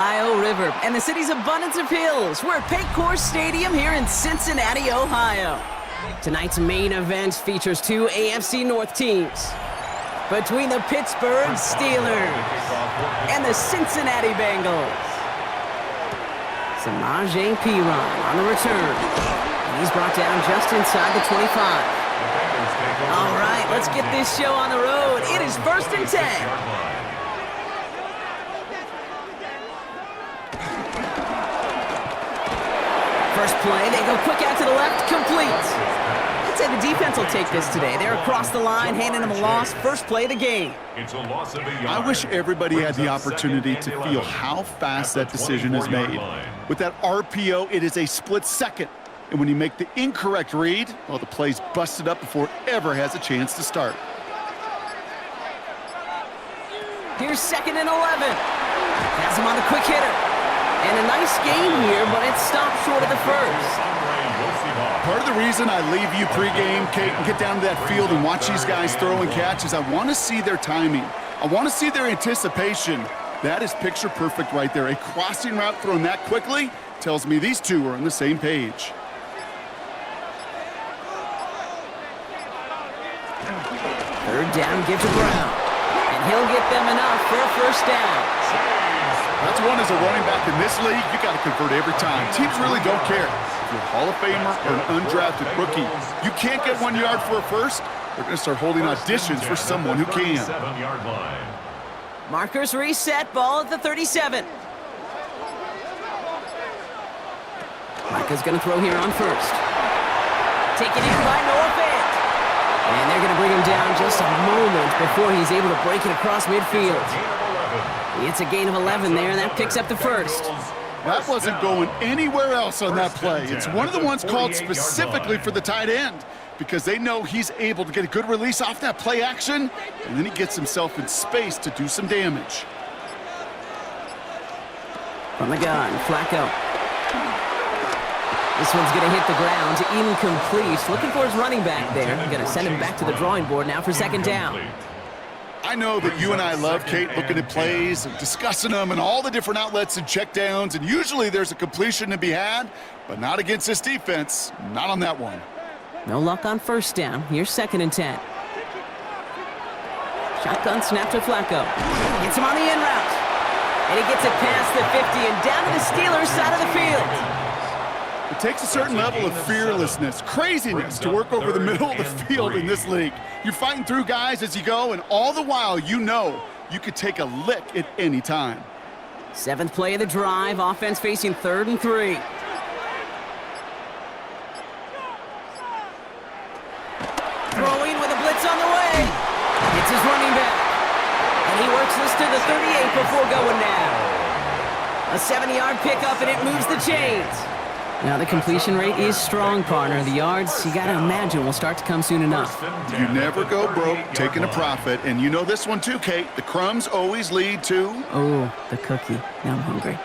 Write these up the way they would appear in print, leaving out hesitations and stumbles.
Ohio River and the city's abundance of hills. We're at Paycor Stadium here in Cincinnati, Ohio. Tonight's main event features two AFC North teams. Between the Pittsburgh Steelers and the Cincinnati Bengals. Samaje Perine on the return. He's brought down just inside the 25. All right, let's get this show on the road. It is 1st and 10. First play, they go quick out to the left, complete. I'd say the defense will take this today. They're across the line, handing them a loss. First play of the game. It's a loss of a yard. I wish everybody had the opportunity to feel how fast that decision is made. With that RPO, it is a split second. And when you make the incorrect read, well, the play's busted up before it ever has a chance to start. Here's 2nd and 11. Has him on the quick hitter. And a nice game here, but it stopped short of the first. Part of the reason I leave you pregame, Kate, and get down to that field and watch these guys throw and catch is I want to see their timing. I want to see their anticipation. That is picture perfect right there. A crossing route thrown that quickly tells me these two are on the same page. Third down, give to Brown. And he'll get them enough for a first down. That's one as a running back in this league, you got to convert every time. Teams really don't care. If you're a Hall of Famer or an undrafted rookie, you can't get 1 yard for a first, they're going to start holding auditions for someone who can. Markers reset, ball at the 37. Micah's going to throw here on first. Taken in by Noah Fant. And they're going to bring him down just a moment before he's able to break it across midfield. It's a gain of 11 there, and that picks up the first. That wasn't going anywhere else on that play. It's one of the ones called specifically for the tight end because they know he's able to get a good release off that play action, and then he gets himself in space to do some damage. From the gun, Flacco. This one's going to hit the ground, incomplete. Looking for his running back there. Going to send him back to the drawing board now for 2nd down. I know that you and I love, Kate, looking at plays and discussing them and all the different outlets and checkdowns, and usually there's a completion to be had, but not against this defense, not on that one. No luck on first down. Here's 2nd and 10. Shotgun snap to Flacco. Gets him on the in route. And he gets it past the 50 and down to the Steelers' side of the field. It takes a certain level of fearlessness, craziness to work over the middle of the field in this league. You're fighting through guys as you go, and all the while you know you could take a lick at any time. 7th play of the drive, offense facing 3rd and 3. Throwing with a blitz on the way. It's his running back. And he works this to the 38 before going down. A 70-yard pickup, and it moves the chains. Now, the completion rate is strong, partner. The yards, you got to imagine, will start to come soon enough. You never go broke taking a profit, and you know this one too, Kate. The crumbs always lead to... Oh, the cookie. Now I'm hungry.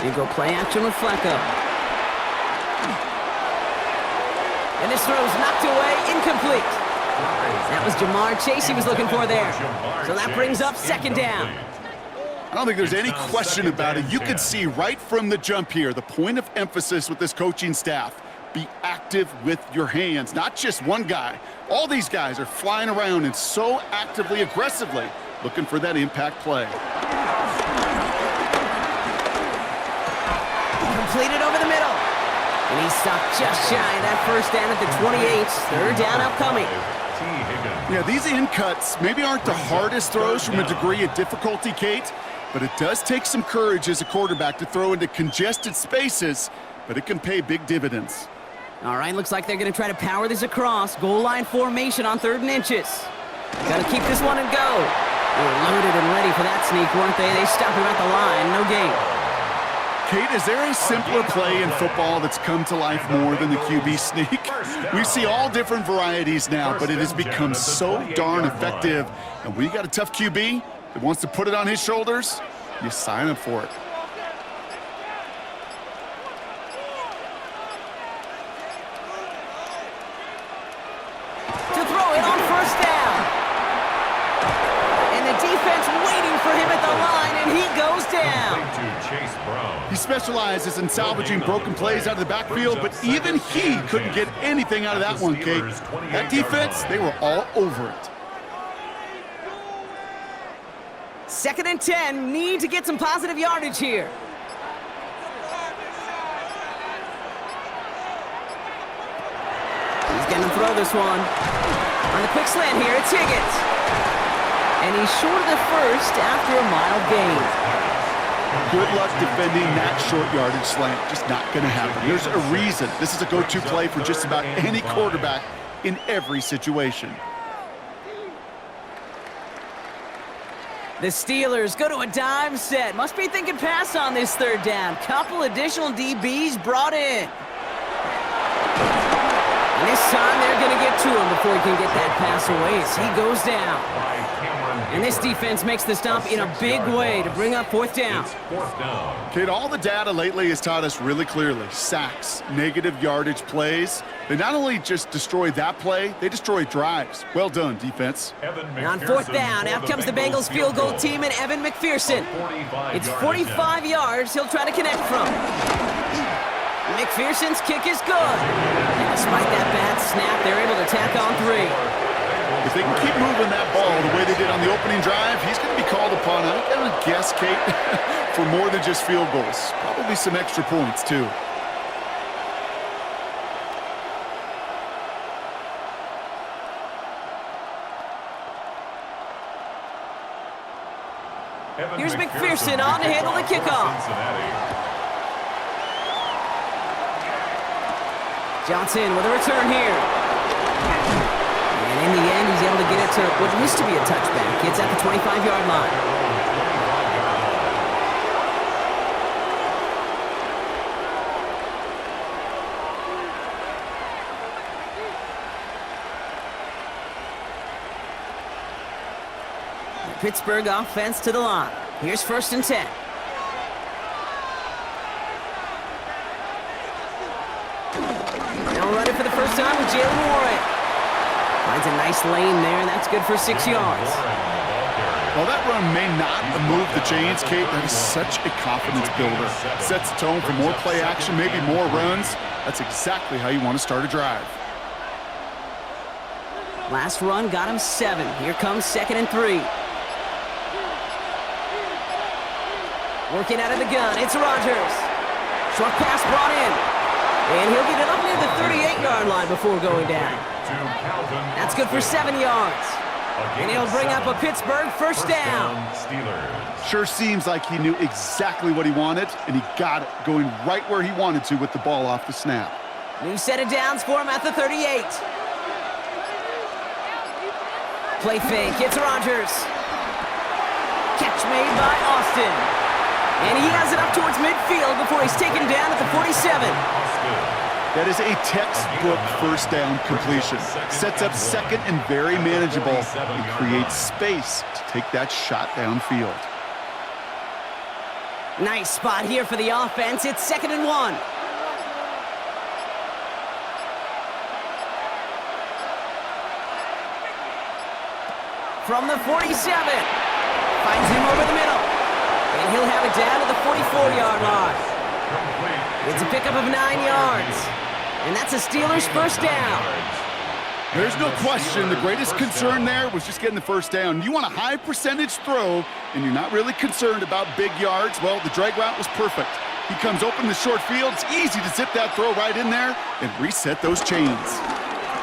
You go play action with Flacco. And this throw's knocked away, incomplete. That was Jamar Chase he was looking for there. So that brings up 2nd down. I don't think there's any question about it. You can see right from the jump here, the point of emphasis with this coaching staff. Be active with your hands, not just one guy. All these guys are flying around and so actively, aggressively looking for that impact play. Completed over the middle. And he stopped just shy of that first down at the 28. 3rd down upcoming. Yeah, these in cuts maybe aren't the hardest throws from a degree of difficulty, Kate, but it does take some courage as a quarterback to throw into congested spaces, but it can pay big dividends. All right, looks like they're going to try to power this across. Goal line formation on 3rd and inches. Got to keep this one and go. They were loaded and ready for that sneak, weren't they? They stopped him at the line. No gain. Kate, is there a simpler play in football that's come to life more than the QB sneak? We see all different varieties now, but it has become so darn effective. And when you got a tough QB that wants to put it on his shoulders, you sign up for it. To throw it on first down. And the defense waiting for him at the He specializes in salvaging broken plays out of the backfield, but even he couldn't get anything out of that one, Kate. That defense, they were all over it. 2nd and 10, need to get some positive yardage here. He's going to throw this one. On the quick slant here, it's Higgins. And he's short of the first after a mild gain. Good luck defending that short yardage slant. Just not going to happen. There's a reason. This is a go-to play for just about any quarterback in every situation. The Steelers go to a dime set. Must be thinking pass on this 3rd down. Couple additional DBs brought in. And this time they're going to get to him before he can get that pass away as he goes down. And this defense makes the stop in a big way to bring up 4th down. Kate, all the data lately has taught us really clearly. Sacks, negative yardage plays. They not only just destroy that play, they destroy drives. Well done, defense. And on 4th down, out comes the Bengals field goal team and Evan McPherson. It's 45 yards he'll try to connect from. McPherson's kick is good. And despite that bad snap, they're able to tack on 3. If they can keep moving that ball the way they did on the opening drive, he's going to be called upon, I'm going to guess, Kate, for more than just field goals. Probably some extra points, too. Here's McPherson on to handle the kickoff. Johnson with a return here. And in the end, he's able to get it to what used to be a touchback. It's at the 25-yard line. The Pittsburgh offense to the line. Here's 1st and 10. They'll run it for the first time with Jalen Warren. Finds a nice lane there, and that's good for 6 yards. While that run may not move the chains, Kate, that is such a confidence builder. Sets the tone for more play action, maybe more runs. That's exactly how you want to start a drive. Last run got him 7. Here comes 2nd and 3. Working out of the gun, it's Rodgers. Short pass brought in. And he'll get it up near the 38-yard line before going down. That's good for 7 yards. And he'll bring up a Pittsburgh first down. Sure seems like he knew exactly what he wanted, and he got it, going right where he wanted to with the ball off the snap. New set of downs for him at the 38. Play fake, it's Rodgers. Catch made by Austin. And he has it up towards midfield before he's taken down at the 47. That is a textbook first down completion. Sets up 2nd and very manageable and creates space to take that shot downfield. Nice spot here for the offense. It's 2nd and 1. From the 47. Finds him over the middle. And he'll have it down to the 44-yard line. It's a pickup of 9 yards. And that's a Steelers first down. There's no question the greatest concern there was just getting the first down. You want a high percentage throw, and you're not really concerned about big yards. Well, the drag route was perfect. He comes open in the short field. It's easy to zip that throw right in there and reset those chains.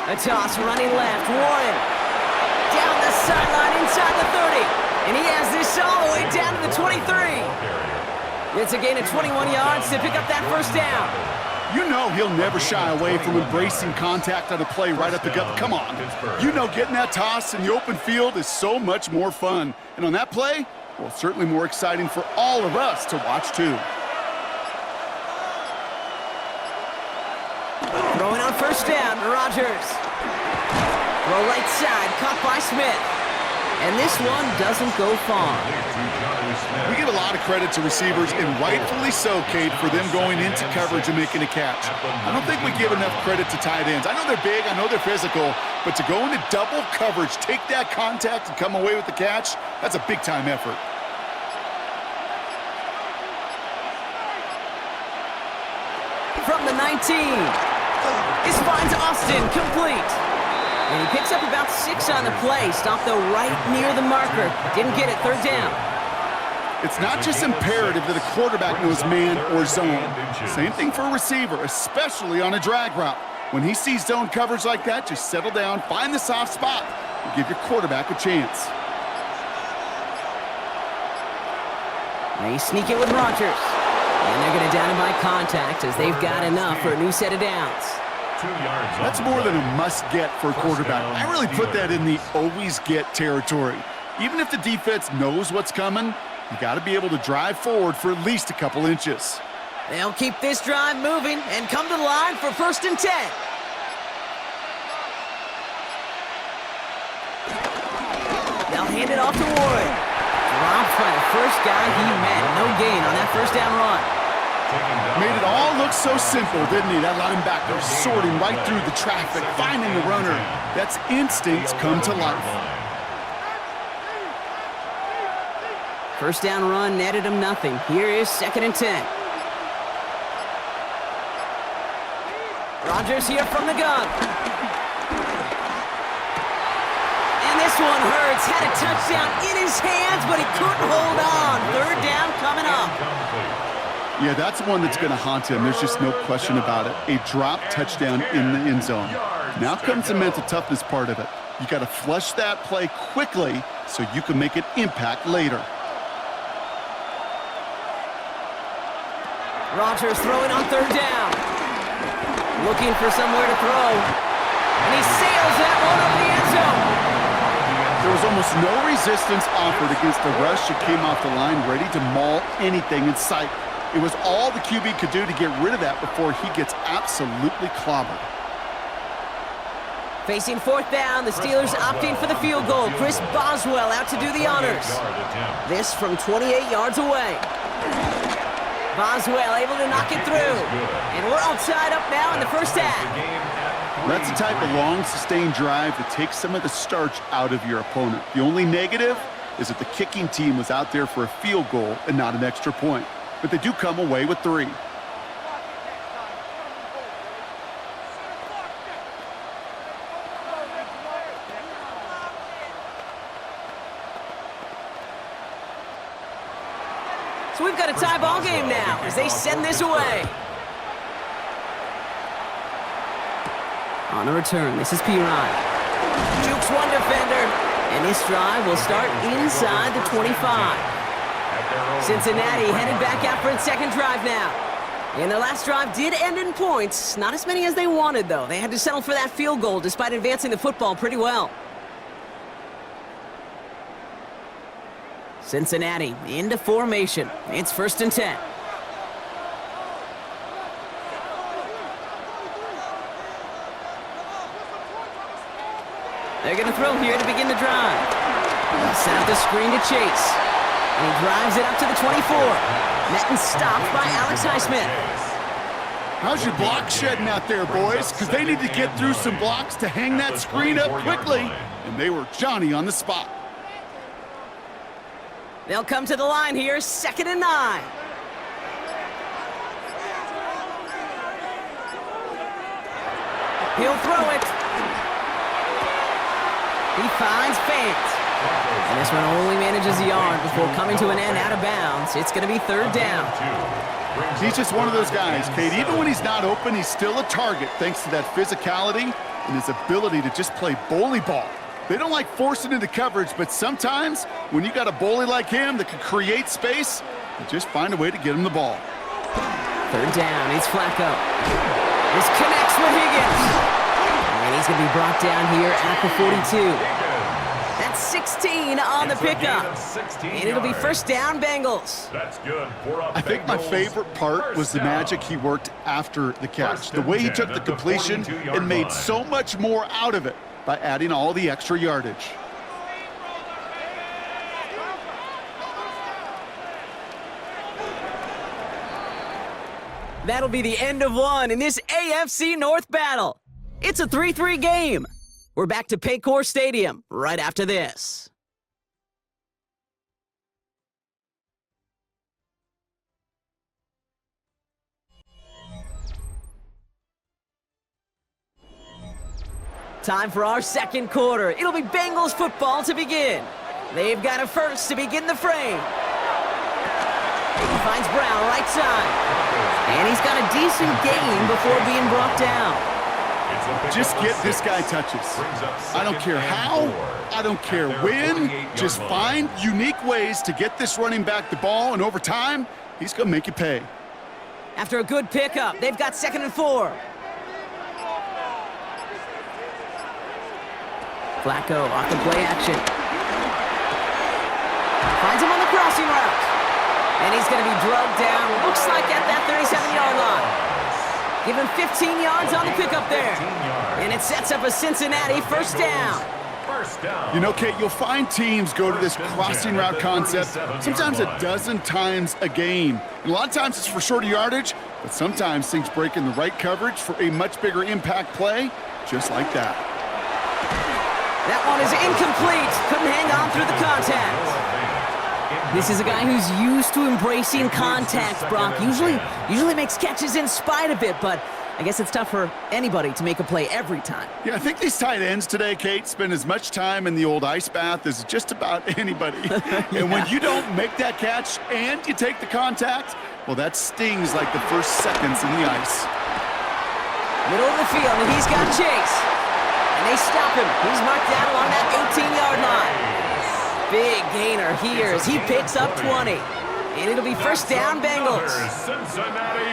A toss running left. Warren down the sideline inside the 30. And he has this all the way down to the 23. It's a gain of 21 yards to pick up that first down. You know he'll never shy away from embracing contact on a play right up the gut. Come on. You know getting that toss in the open field is so much more fun. And on that play, well, certainly more exciting for all of us to watch too. Throwing on first down, Rodgers. Throw right side, caught by Smith. And this one doesn't go far. We give a lot of credit to receivers, and rightfully so, Kate, for them going into coverage and making a catch. I don't think we give enough credit to tight ends. I know they're big, I know they're physical, but to go into double coverage, take that contact, and come away with the catch, that's a big-time effort. From the 19. This finds Austin complete. And he picks up about 6 on the play. Stopped though right near the marker. Didn't get it, third down. It's not just imperative that a quarterback knows man or zone. Same thing for a receiver, especially on a drag route. When he sees zone coverage like that, just settle down, find the soft spot, and give your quarterback a chance. They sneak it with Rodgers. And they're going to down him by contact as they've got enough for a new set of downs. That's more than a must-get for a quarterback. I really put that in the always-get territory. Even if the defense knows what's coming, you got to be able to drive forward for at least a couple inches. They'll keep this drive moving and come to the line for 1st and 10. They'll hand it off to Warren. Dropped by the first guy he met. No gain on that first down run. Made it all look so simple, didn't he? That linebacker sorting right through the traffic, finding the runner. That's instincts come to life. First down run netted him nothing. Here is 2nd and 10. Rodgers here from the gun. And this one hurts. Had a touchdown in his hands, but he couldn't hold on. 3rd down coming up. Yeah, that's one that's going to haunt him. There's just no question about it. A drop touchdown in the end zone. Now comes the mental toughness part of it. You got to flush that play quickly so you can make an impact later. Rodgers throwing on 3rd down. Looking for somewhere to throw. And he sails that one over the end zone. There was almost no resistance offered against the rush that came off the line, ready to maul anything in sight. It was all the QB could do to get rid of that before he gets absolutely clobbered. Facing 4th down, the Steelers opting for the field goal. Chris Boswell out to do the honors. This from 28 yards away. Boswell able to knock it through. And we're all tied up now in the first half. That's the type of long, sustained drive that takes some of the starch out of your opponent. The only negative is that the kicking team was out there for a field goal and not an extra point. But they do come away with 3. So we've got a tie ball game now as they send this away. On the return, this is Piron. Jukes one defender, and this drive will start inside the 25. Cincinnati headed back out for its 2nd drive now. And their last drive did end in points. Not as many as they wanted, though. They had to settle for that field goal despite advancing the football pretty well. Cincinnati into formation. It's 1st and 10. They're going to throw here to begin the drive. They'll set up the screen to Chase. And he drives it up to the 24. Met and stopped by Alex Highsmith. How's your block shedding out there, boys? Because they need to get through some blocks to hang that screen up quickly. And they were Johnny on the spot. They'll come to the line here, 2nd and 9. He'll throw it. He finds Fant. And this one only manages a yard before coming to an end out of bounds. It's going to be 3rd down. He's just one of those guys, Kate. Even when he's not open, he's still a target thanks to that physicality and his ability to just play bully ball. They don't like forcing into coverage, but sometimes when you got a bully like him that can create space, you just find a way to get him the ball. 3rd down, it's Flacco. This connects with Higgins. And he's going to be brought down here at the 42. That's 16 on the pickup. And it'll be 1st down, Bengals. That's good. I think my favorite part was the magic he worked after the catch. The way he took the completion and made so much more out of it by adding all the extra yardage. That'll be the end of one in this AFC North battle. It's a 3-3 game. We're back to Paycor Stadium right after this. Time for our second quarter. It'll be Bengals football to begin. They've got a first to begin the frame. He finds Brown right side. And he's got a decent gain before being brought down. Just get this guy touches. I don't care how, I don't care when. Just find unique ways to get this running back the ball, and over time, he's going to make you pay. After a good pickup, they've got 2nd and 4. Flacco off the play action. Finds him on the crossing route. And he's going to be drugged down, looks like at that 37-yard line. Give him 15 yards on the pickup there. And it sets up a Cincinnati first down. You know, Kate, you'll find teams go to this crossing route concept sometimes a dozen times a game. And a lot of times it's for shorter yardage, but sometimes things break in the right coverage for a much bigger impact play, just like that. That one is incomplete. Couldn't hang on through the contact. This is a guy who's used to embracing contact, Brock. Usually makes catches in spite of it, but I guess it's tough for anybody to make a play every time. Yeah, I think these tight ends today, Kate, spend as much time in the old ice bath as just about anybody. Yeah. And when you don't make that catch and you take the contact, well, that stings like the first seconds in the ice. Middle of the field, and he's got Chase. And they stop him. He's marked down along that 18-yard line. Big gainer here as he picks up 20. And it'll be first down, Bengals.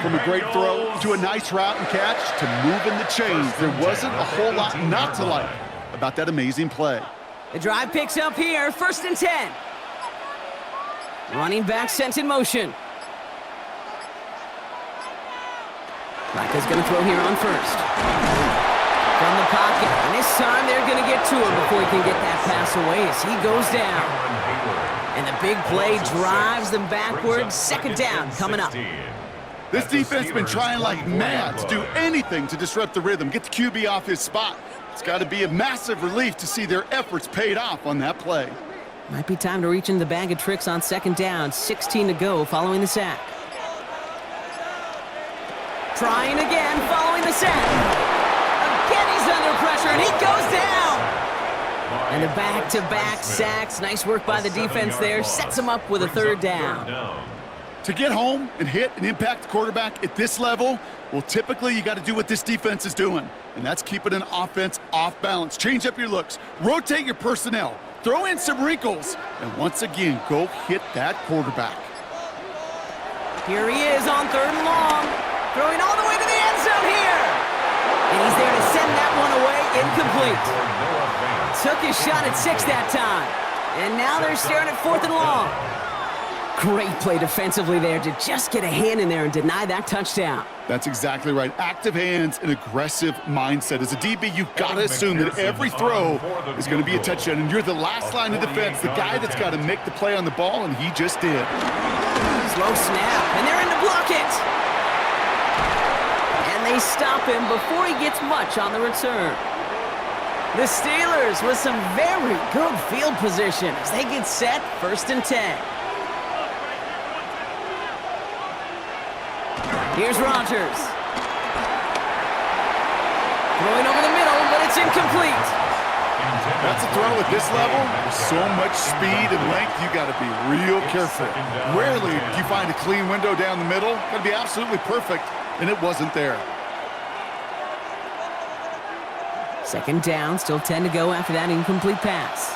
From a great throw to a nice route and catch to moving the chains, there wasn't a whole lot not to like about that amazing play. The drive picks up here, 1st and 10. Running back sent in motion. Flacco's going to throw here on first. From the pocket, and this time they're going to get to him before he can get that pass away as he goes down. And the big play drives them backwards. 2nd down coming up. This defense has been trying like mad to do anything to disrupt the rhythm, get the QB off his spot. It's got to be a massive relief to see their efforts paid off on that play. Might be time to reach in the bag of tricks on 2nd down. 16 to go following the sack. Trying again following the sack. Again, he's under pressure, and he goes down. And the back-to-back sacks. Nice work by the defense there. Sets him up with a 3rd down. To get home and hit and impact the quarterback at this level, well, typically you got to do what this defense is doing, and that's keeping an offense off balance. Change up your looks. Rotate your personnel. Throw in some wrinkles. And once again, go hit that quarterback. Here he is on 3rd and long. Throwing all the way to the end zone here. And he's there to send that one away, incomplete. Took his shot at 6 that time. And now they're staring at 4th and long. Great play defensively there to just get a hand in there and deny that touchdown. That's exactly right. Active hands and aggressive mindset. As a DB, you've got to assume that every throw is going to be a touchdown. And you're the last line of defense, the guy that's got to make the play on the ball, and he just did. Slow snap, and they're in to block it. They stop him before he gets much on the return. The Steelers with some very good field position as they get set, 1st and 10. Here's Rodgers. Throwing over the middle, but it's incomplete. That's a throw at this level. With so much speed and length, you got to be real careful. Rarely do you find a clean window down the middle. Got to be absolutely perfect, and it wasn't there. 2nd down, still 10 to go after that incomplete pass.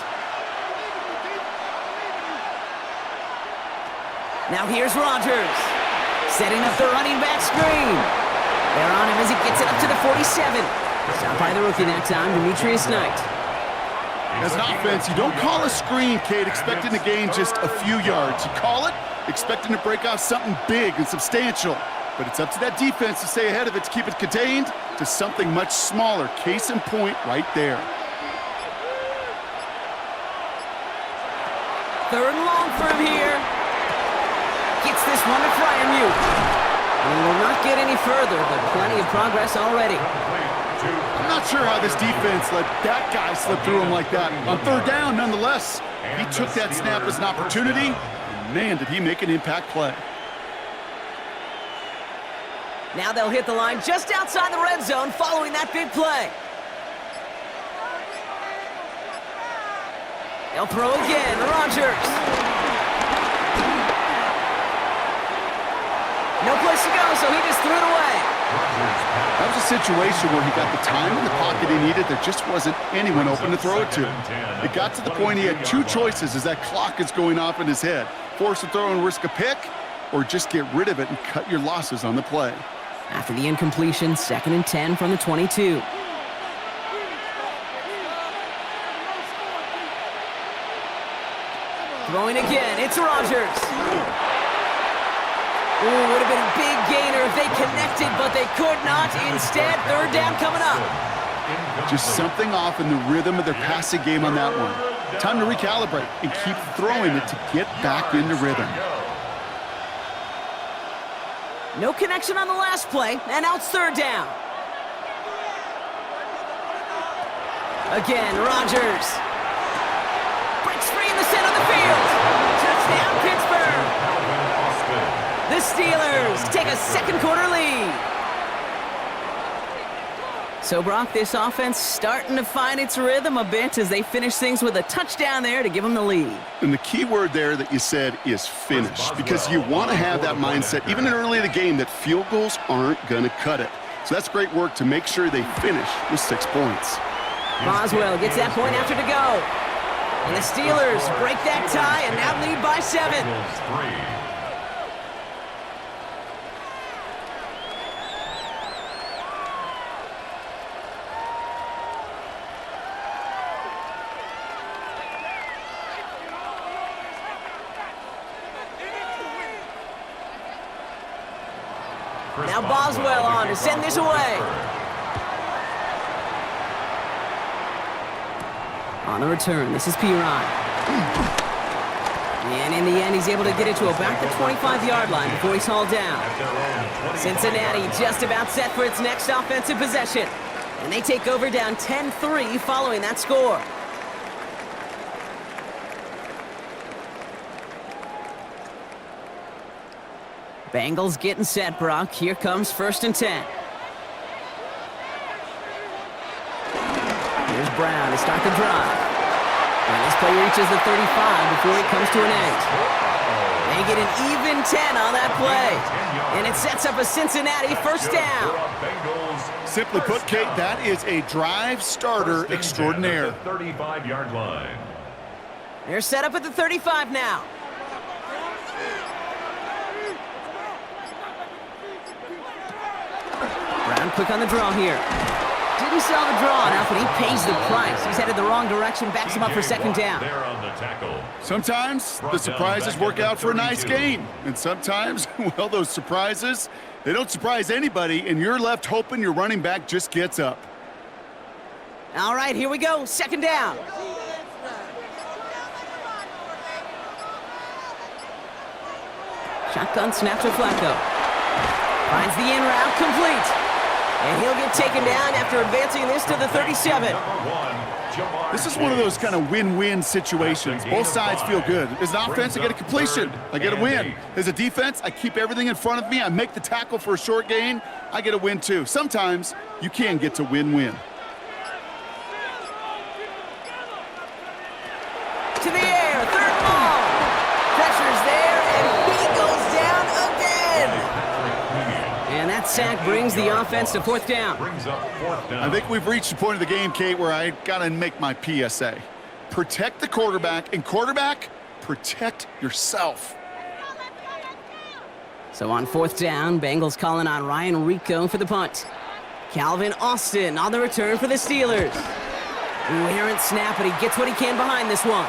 Now here's Rodgers, setting up the running back screen. They're on him as he gets it up to the 47. Stopped by the rookie that time, Demetrius Knight. As an offense, you don't call a screen, Kate, expecting to gain just a few yards. You call it expecting to break off something big and substantial. But it's up to that defense to stay ahead of it, to keep it contained to something much smaller. Case in point right there. 3rd and long for him here. Gets this one to Fryermuth. And he will not get any further, but plenty of progress already. I'm not sure how this defense let that guy slip through him like that. On 3rd down, nonetheless, he took that snap as an opportunity, and man, did he make an impact play. Now they'll hit the line just outside the red zone following that big play. They'll throw again. Rodgers. No place to go, so he just threw it away. That was a situation where he got the time in the pocket he needed. There just wasn't anyone open to throw it to. It got to the point he had two choices as that clock is going off in his head. Force a throw and risk a pick, or just get rid of it and cut your losses on the play. After the incompletion, 2nd and 10 from the 22. Throwing again, it's Rodgers. Ooh, would have been a big gainer if they connected, but they could not. Instead, 3rd down coming up. Just something off in the rhythm of their passing game on that one. Time to recalibrate and keep throwing it to get back into rhythm. No connection on the last play, and now it's 3rd down. Again, Rodgers. Breaks free in the center of the field. Touchdown, Pittsburgh. The Steelers take a 2nd quarter lead. So, Brock, this offense starting to find its rhythm a bit as they finish things with a touchdown there to give them the lead. And the key word there that you said is finish, because you want to have that mindset, even early in the game, that field goals aren't going to cut it. So that's great work to make sure they finish with 6 points. Boswell gets that point after to go. And the Steelers break that tie and now lead by 7. Now Boswell on to send this away. On the return, this is Piron. And in the end, he's able to get it to about the 25-yard line before he's hauled down. Cincinnati just about set for its next offensive possession. And they take over down 10-3 following that score. Bengals getting set, Brock. Here comes 1st and 10. Here's Brown to start the drive. And this play reaches the 35 before it comes to an end. They get an even 10 on that play. And it sets up a Cincinnati 1st down. Simply put, Kate, that is a drive starter extraordinaire. 35-yard line. They're set up at the 35 now. Brown quick on the draw here. Didn't sell the draw enough, and he pays the price. He's headed the wrong direction, backs him up for 2nd down. Sometimes the surprises work out for a nice gain. And sometimes, well, those surprises, they don't surprise anybody, and you're left hoping your running back just gets up. All right, here we go. 2nd down. Shotgun snap to Flacco. Finds the in route complete. And he'll get taken down after advancing this to the 37. This is one of those kind of win-win situations. Both sides feel good. As an offense, I get a completion. I get a win. As a defense, I keep everything in front of me. I make the tackle for a short gain. I get a win, too. Sometimes you can get to win-win. To the air, 3rd ball. Pressure's there, and he goes down again. And that sack brings the offense to 4th down. I think we've reached the point of the game, Kate, where I got to make my PSA. Protect the quarterback, and quarterback, protect yourself. So on 4th down, Bengals calling on Ryan Rico for the punt. Calvin Austin on the return for the Steelers. Ooh, errant snap, but he gets what he can behind this one.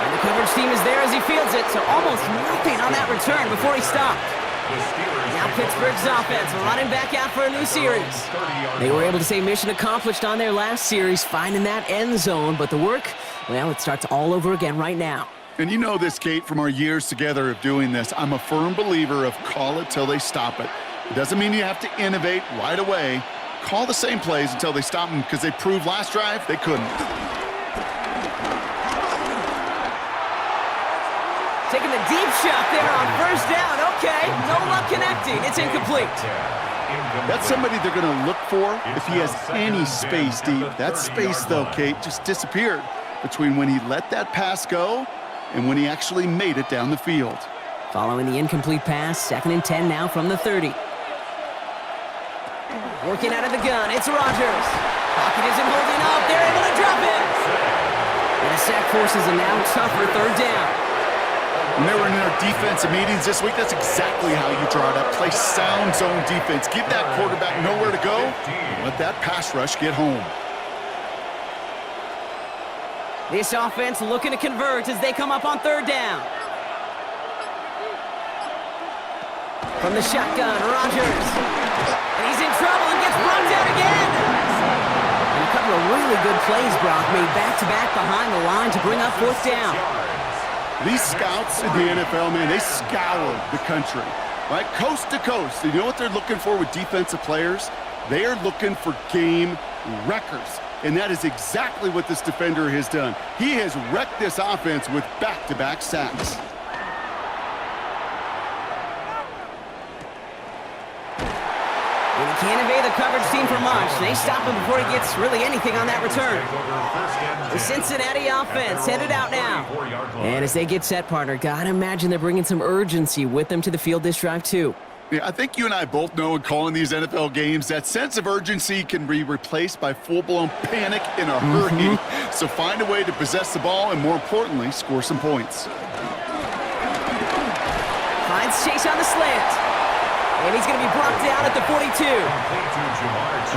And the coverage team is there as he fields it, so almost nothing on that return before he stopped. Now Pittsburgh's offense running back out for a new series. They were able to say mission accomplished on their last series, finding that end zone, but the work, well, it starts all over again right now. And you know this, Kate, from our years together of doing this. I'm a firm believer of call it till they stop it. It doesn't mean you have to innovate right away. Call the same plays until they stop them, because they proved last drive they couldn't. Taking the deep shot there on 1st down. Okay, no luck connecting. It's incomplete. That's somebody they're going to look for if he has any space deep. That space, though, Kate, just disappeared. between when he let that pass go and when he actually made it down the field. Following the incomplete pass, 2nd and 10 now from the 30. Working out of the gun, it's Rodgers. Pocket isn't holding up, they're able to drop it. And a sack forces a now tougher 3rd down. When they were in their defensive meetings this week, that's exactly how you draw it up. Play sound zone defense. Give that quarterback nowhere to go. And let that pass rush get home. This offense looking to convert as they come up on 3rd down. From the shotgun, Rodgers. And he's in trouble and gets brought down again. And a couple of really good plays, Brock, made back-to-back behind the line to bring up 4th down. These scouts in the NFL, man, they scour the country, right? Coast to coast. You know what they're looking for with defensive players? They are looking for game wreckers. And that is exactly what this defender has done. He has wrecked this offense with back-to-back sacks. And he can't evade the coverage team for much. They stop him before he gets really anything on that return. The Cincinnati offense headed out now. And as they get set, partner, gotta imagine they're bringing some urgency with them to the field this drive, too. Yeah, I think you and I both know in calling these NFL games that sense of urgency can be replaced by full-blown panic in a hurry. So find a way to possess the ball and, more importantly, score some points. Finds Chase on the slant. And he's going to be brought down at the 42.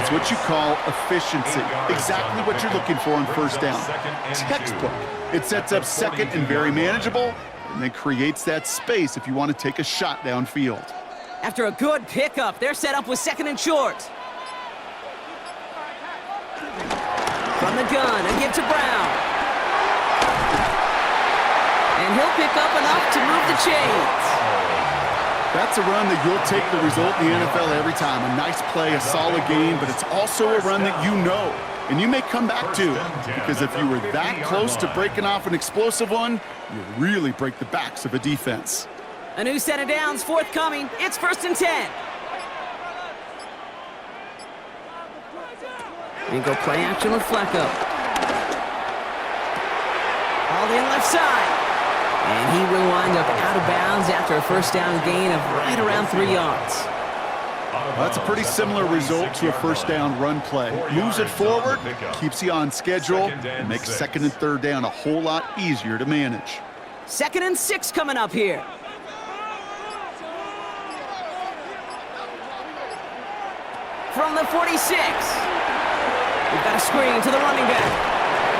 It's what you call efficiency. Exactly what you're looking for on 1st down. Textbook. It sets up 2nd and very manageable, and then creates that space if you want to take a shot downfield. After a good pickup, they're set up with 2nd and short. From the gun, a give to Brown. And he'll pick up enough to move the chains. That's a run that you'll take the result in the NFL every time. A nice play, a solid game, but it's also a run that you know, and you may come back to. Because if you were that close to breaking off an explosive one, you really break the backs of a defense. A new set of downs forthcoming. It's 1st and 10. And go play action with Flacco. All in left side. And he will wind up out of bounds after a 1st down gain of right around 3 yards. Well, that's a pretty similar result to a 1st down run play. Moves it forward, keeps you on schedule, and makes 2nd and 3rd down a whole lot easier to manage. 2nd and 6 coming up here. From the 46. We've got a screen to the running back.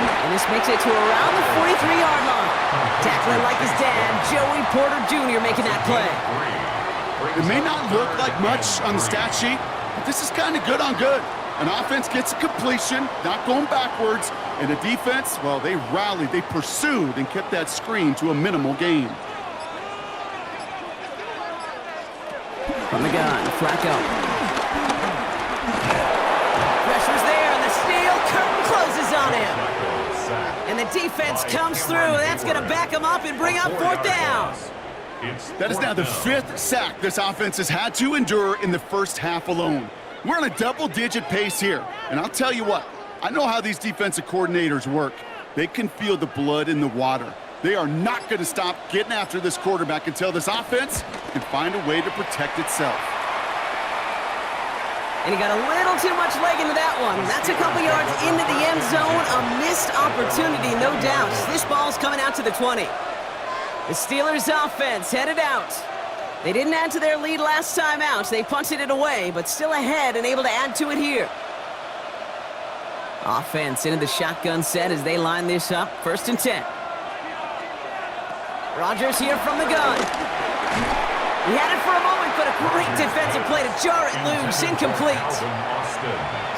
And this makes it to around the 43-yard line. Tackling like his dad, Joey Porter Jr. making that play. It may not look like much on the stat sheet, but this is kind of good on good. An offense gets a completion, not going backwards, and the defense, well, they rallied, they pursued, and kept that screen to a minimal gain. From the gun, Flacco. Pressure's there, and the steel curtain closes on him. And the defense comes through, and that's going to back him up and bring up 4th down. That is now the 5th sack this offense has had to endure in the 1st half alone. We're on a double-digit pace here, and I'll tell you what, I know how these defensive coordinators work. They can feel the blood in the water. They are not going to stop getting after this quarterback until this offense can find a way to protect itself. And he got a little too much leg into that one. That's a couple yards into the end zone. A missed opportunity, no doubt. This ball's coming out to the 20. The Steelers' offense headed out. They didn't add to their lead last time out. They punted it away, but still ahead and able to add to it here. Offense into the shotgun set as they line this up. 1st and 10. Rodgers here from the gun. He had it for a moment, but a great defensive play to jar it loose. Incomplete.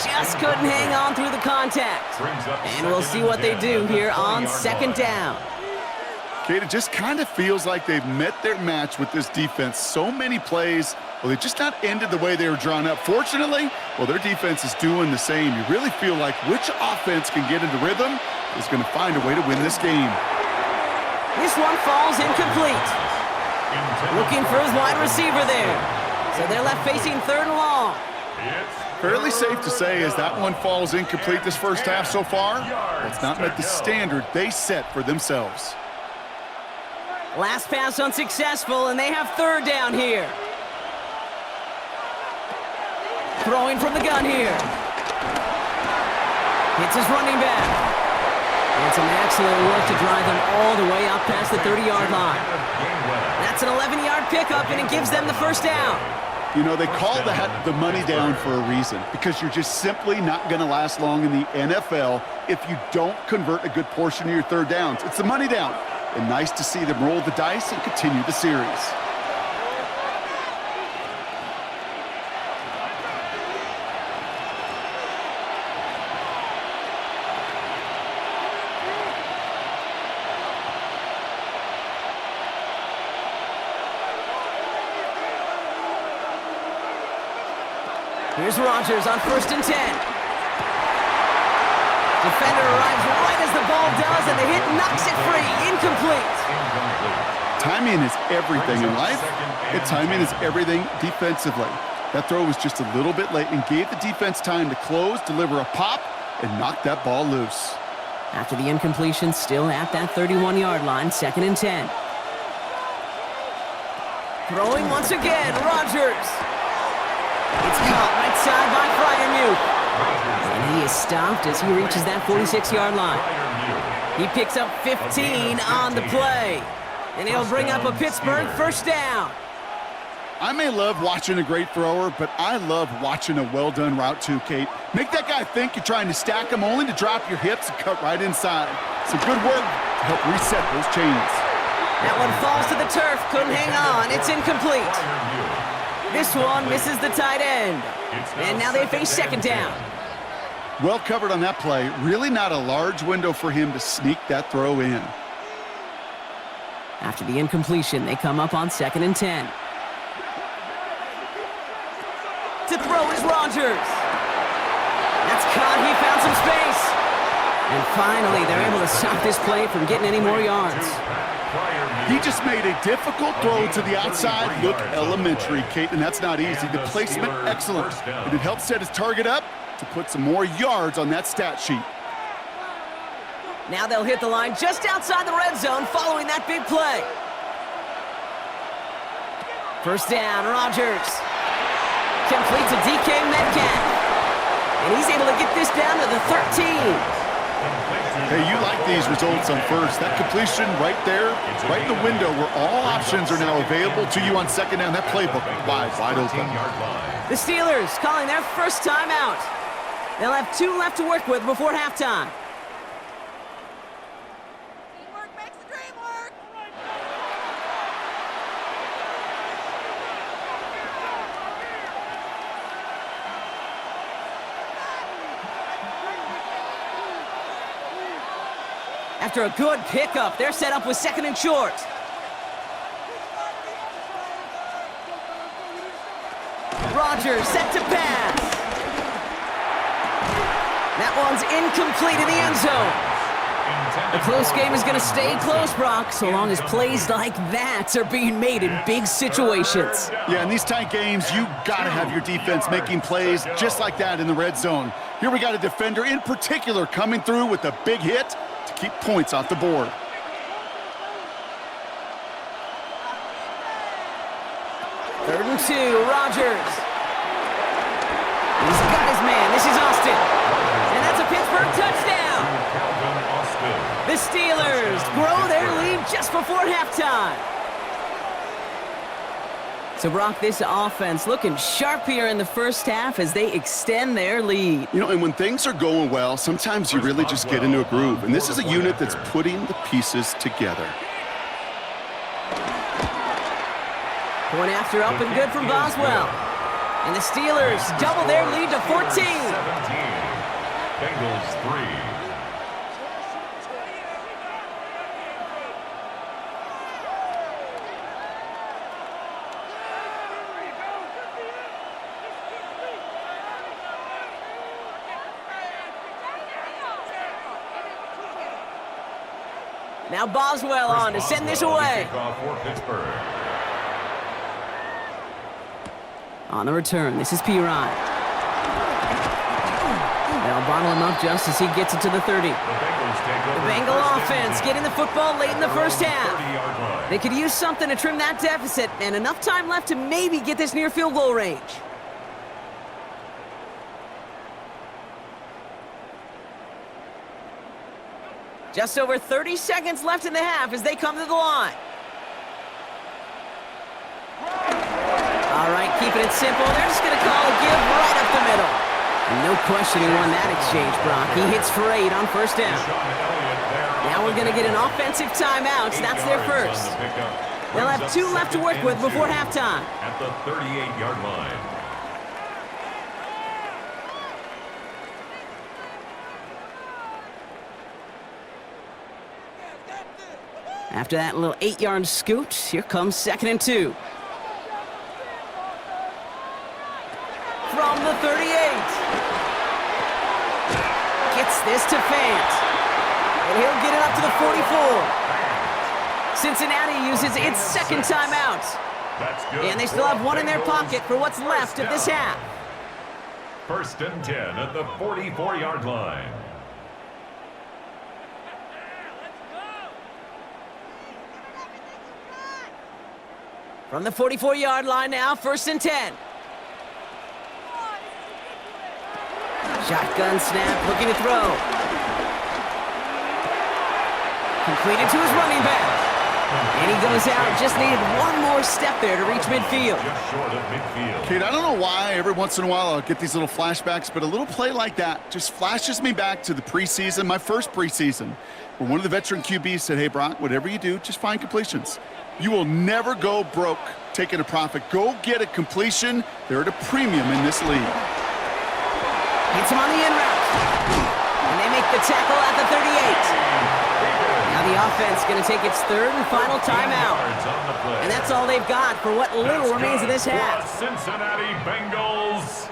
Just couldn't hang on through the contact. And we'll see what they do here on 2nd down. Kate, it just kind of feels like they've met their match with this defense. So many plays, well, they just not ended the way they were drawn up. Fortunately, well, their defense is doing the same. You really feel like which offense can get into rhythm is going to find a way to win this game. This one falls incomplete. Looking for his wide receiver there. So they're left facing 3rd and long. Fairly safe to say as that one falls incomplete this first half so far. It's not met the standard they set for themselves. Last pass unsuccessful, and they have third down here. Throwing from the gun here. Hits his running back. And some excellent work to drive them all the way up past the 30-yard line. That's an 11-yard pickup, and it gives them the first down. You know, they call that the money down for a reason, because you're just simply not going to last long in the NFL if you don't convert a good portion of your third downs. It's the money down. And nice to see them roll the dice and continue the series. Here's Rodgers on 1st and 10. Defender arrives right as the ball does, and the hit knocks it free. Incomplete. Timing is everything in life, and timing is everything defensively. That throw was just a little bit late and gave the defense time to close, deliver a pop, and knock that ball loose. After the incompletion, still at that 31-yard line, 2nd and 10. Throwing once again, Rodgers. It's caught right side by Freiermuth. And he is stopped as he reaches that 46-yard line. He picks up 15 on the play. And he'll bring up a Pittsburgh first down. I may love watching a great thrower, but I love watching a well-done route too, Kate. Make that guy think you're trying to stack him only to drop your hips and cut right inside. Some good work to help reset those chains. That one falls to the turf, couldn't hang on. It's incomplete. This one misses the tight end. And now they face 2nd down. Well covered on that play. Really not a large window for him to sneak that throw in. After the incompletion, they come up on 2nd and 10. To throw is Rodgers. That's caught. He found some space. And finally, they're able to stop this play from getting any more yards. He just made a difficult throw to the outside look elementary, Kate, and that's not easy. The placement, excellent. And it helped set his target up to put some more yards on that stat sheet. Now they'll hit the line just outside the red zone following that big play. First down, Rodgers. Complete to DK Metcalf. And he's able to get this down to the 13. Hey, you like these results on first. That completion right there, right in the window where all options are now available to you on 2nd down. That playbook wide open. The Steelers calling their first timeout. They'll have 2 left to work with before halftime. Teamwork makes the dream work. After a good pickup, they're set up with 2nd and short. Rodgers set to pass. That one's incomplete in the end zone. The close game is going to stay close, Brock, so long as plays like that are being made in big situations. Yeah, in these tight games, you got to have your defense making plays just like that in the red zone. Here we got a defender in particular coming through with a big hit to keep points off the board. Third and 2, Rodgers. He's got his man. This is Austin. And that's a Pittsburgh touchdown. The Steelers grow their lead just before halftime. So, Brock, this offense looking sharp here in the first half as they extend their lead. You know, and when things are going well, sometimes you really just get into a groove. And this is a unit that's putting the pieces together. Point after up and good from Boswell. And the Steelers double their lead to 14. 17. Bengals 3. Now Boswell on to send this away. For Pittsburgh. On the return, this is P. Ryan. bottle him up just as he gets it to the 30. The Bengals take over The Bengal first and offense 10 getting the football late in the first half. 30-yard line. They could use something to trim that deficit, and enough time left to maybe get this near field goal range. Just over 30 seconds left in the half as they come to the line. All right, keeping it simple. They're just going to call a give right up the middle. And no question he won that exchange, Brock. He hits for 8 on first down. Now we're going to get an offensive timeout. That's their first. They'll have 2 left to work with before halftime. At the 38-yard line. After that little 8-yard scoot, here comes 2nd and 2. From the 38. Gets this to Fant. And he'll get it up to the 44. Cincinnati uses its second timeout. That's good. And they still have 1 in their pocket for what's left of this half. First and 10 at the 44-yard line. From the 44-yard line now, 1st and 10. Shotgun snap, looking to throw. Completed to his running back. And he goes out, just needed 1 more step there to reach midfield. Just short of midfield. Kate, I don't know why every once in a while I'll get these little flashbacks, but a little play like that just flashes me back to the preseason, my first preseason, where one of the veteran QBs said, hey, Brock, whatever you do, just find completions. You will never go broke taking a profit. Go get a completion. They're at a premium in this league. Hits him on the in route. And they make the tackle at the 38. Now the offense going to take its 3rd and final timeout. And that's all they've got for what little remains of this half. The Cincinnati Bengals.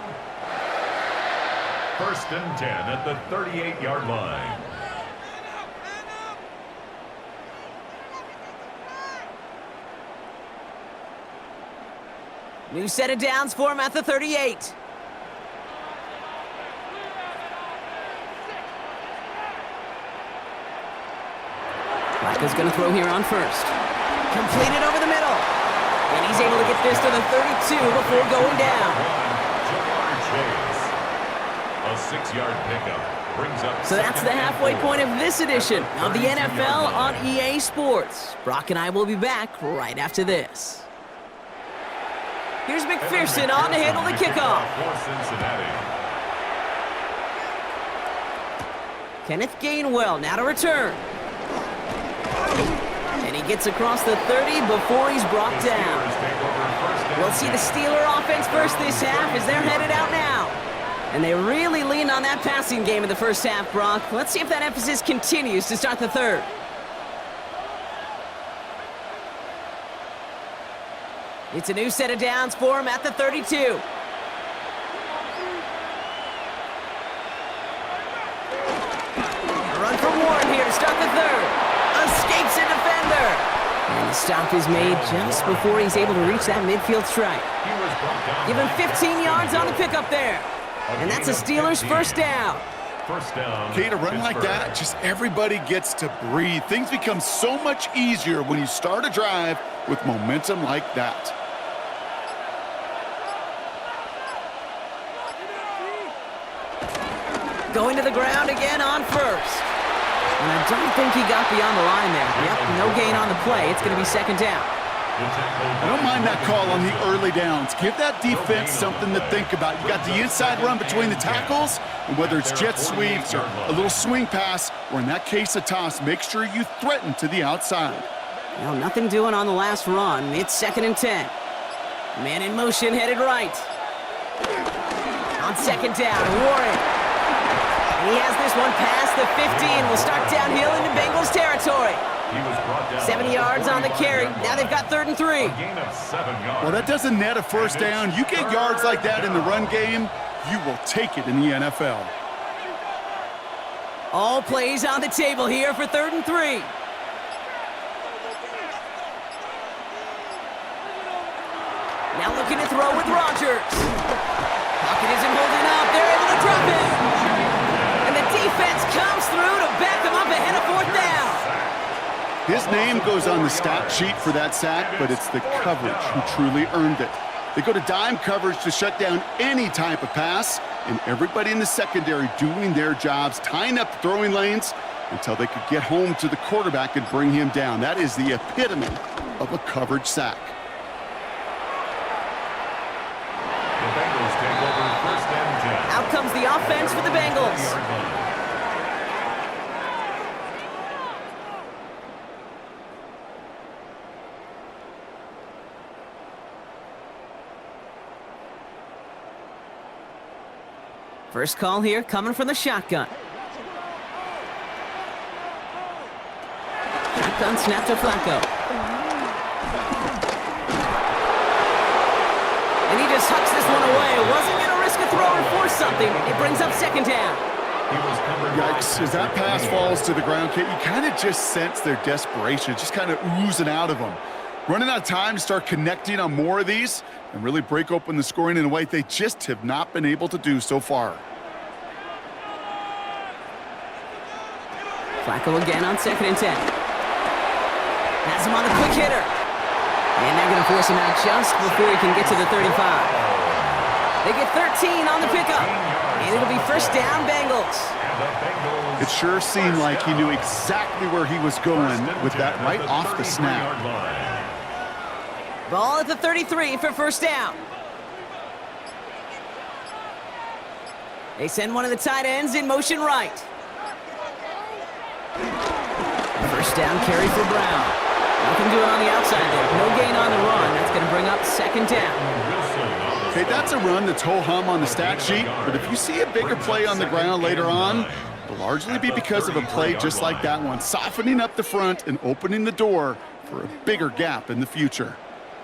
First and 10 at the 38-yard line. New set of downs for him at the 38. Flacco's going to throw here on first. Completed over the middle. And he's able to get this to the 32 before going down. A 6-yard pickup brings up. So that's the halfway point of this edition of the NFL on EA Sports. Brock and I will be back right after this. Here's McPherson on to handle the kickoff. For Cincinnati. Kenneth Gainwell now to return. And he gets across the 30 before he's brought down. We'll see the Steeler offense first this half as they're headed out now. And they really leaned on that passing game in the first half, Brock. Let's see if that emphasis continues to start the 3rd. It's a new set of downs for him at the 32. A run from Warren here to start the 3rd. Escapes a defender. And the stop is made just before he's able to reach that midfield strike. Give him 15 yards on the pickup there. And that's the Steelers' first down. First down. Kate, a run like that, just everybody gets to breathe. Things become so much easier when you start a drive with momentum like that. Going to the ground again on first. And I don't think he got beyond the line there. Yep, no gain on the play. It's going to be 2nd down. I don't mind that call on the early downs. Give that defense something to think about. You got the inside run between the tackles, and whether it's jet sweeps or a little swing pass, or in that case a toss, make sure you threaten to the outside. Well, nothing doing on the last run. It's 2nd and 10. Man in motion, headed right. On 2nd down, Warren. And he has this one past the 15. Will start downhill into Bengals territory. 70 yards on the carry. Now they've got 3rd and 3. Gain of 7 yards. Well, that doesn't net a first down. You get yards like that in the run game, you will take it in the NFL. All plays on the table here for 3rd and 3. Now looking to throw with Rodgers. Pocket isn't holding up. They're able to drop it. comes through to back them up ahead of fourth down. His name goes on the stat sheet for that sack, but it's the coverage who truly earned it. They go to dime coverage to shut down any type of pass, and everybody in the secondary doing their jobs, tying up the throwing lanes until they could get home to the quarterback and bring him down. That is the epitome of a coverage sack. The Bengals take over first and 10. Out comes the offense for the Bengals. First call here coming from the shotgun. Shotgun snap to Flacco. And he just hucks this one away. Wasn't going to risk a throw or force something. It brings up second down. Yikes, as that pass falls to the ground, Kate, you kind of just sense their desperation, just kind of oozing out of them. Running out of time to start connecting on more of these and really break open the scoring in a way they just have not been able to do so far. Flacco again on 2nd and 10. Has him on the quick hitter. And they're going to force him out just before he can get to the 35. They get 13 on the pickup. And it'll be first down, Bengals. It sure seemed like he knew exactly where he was going with that right off the snap. Ball at the 33 for first down. They send one of the tight ends in motion right. First down carry for Brown. Nothing doing on the outside there. No gain on the run. That's going to bring up second down. Okay, that's a run that's ho-hum on the stat sheet, but if you see a bigger play on the ground later on, it'll largely be because of a play just like that one, softening up the front and opening the door for a bigger gap in the future.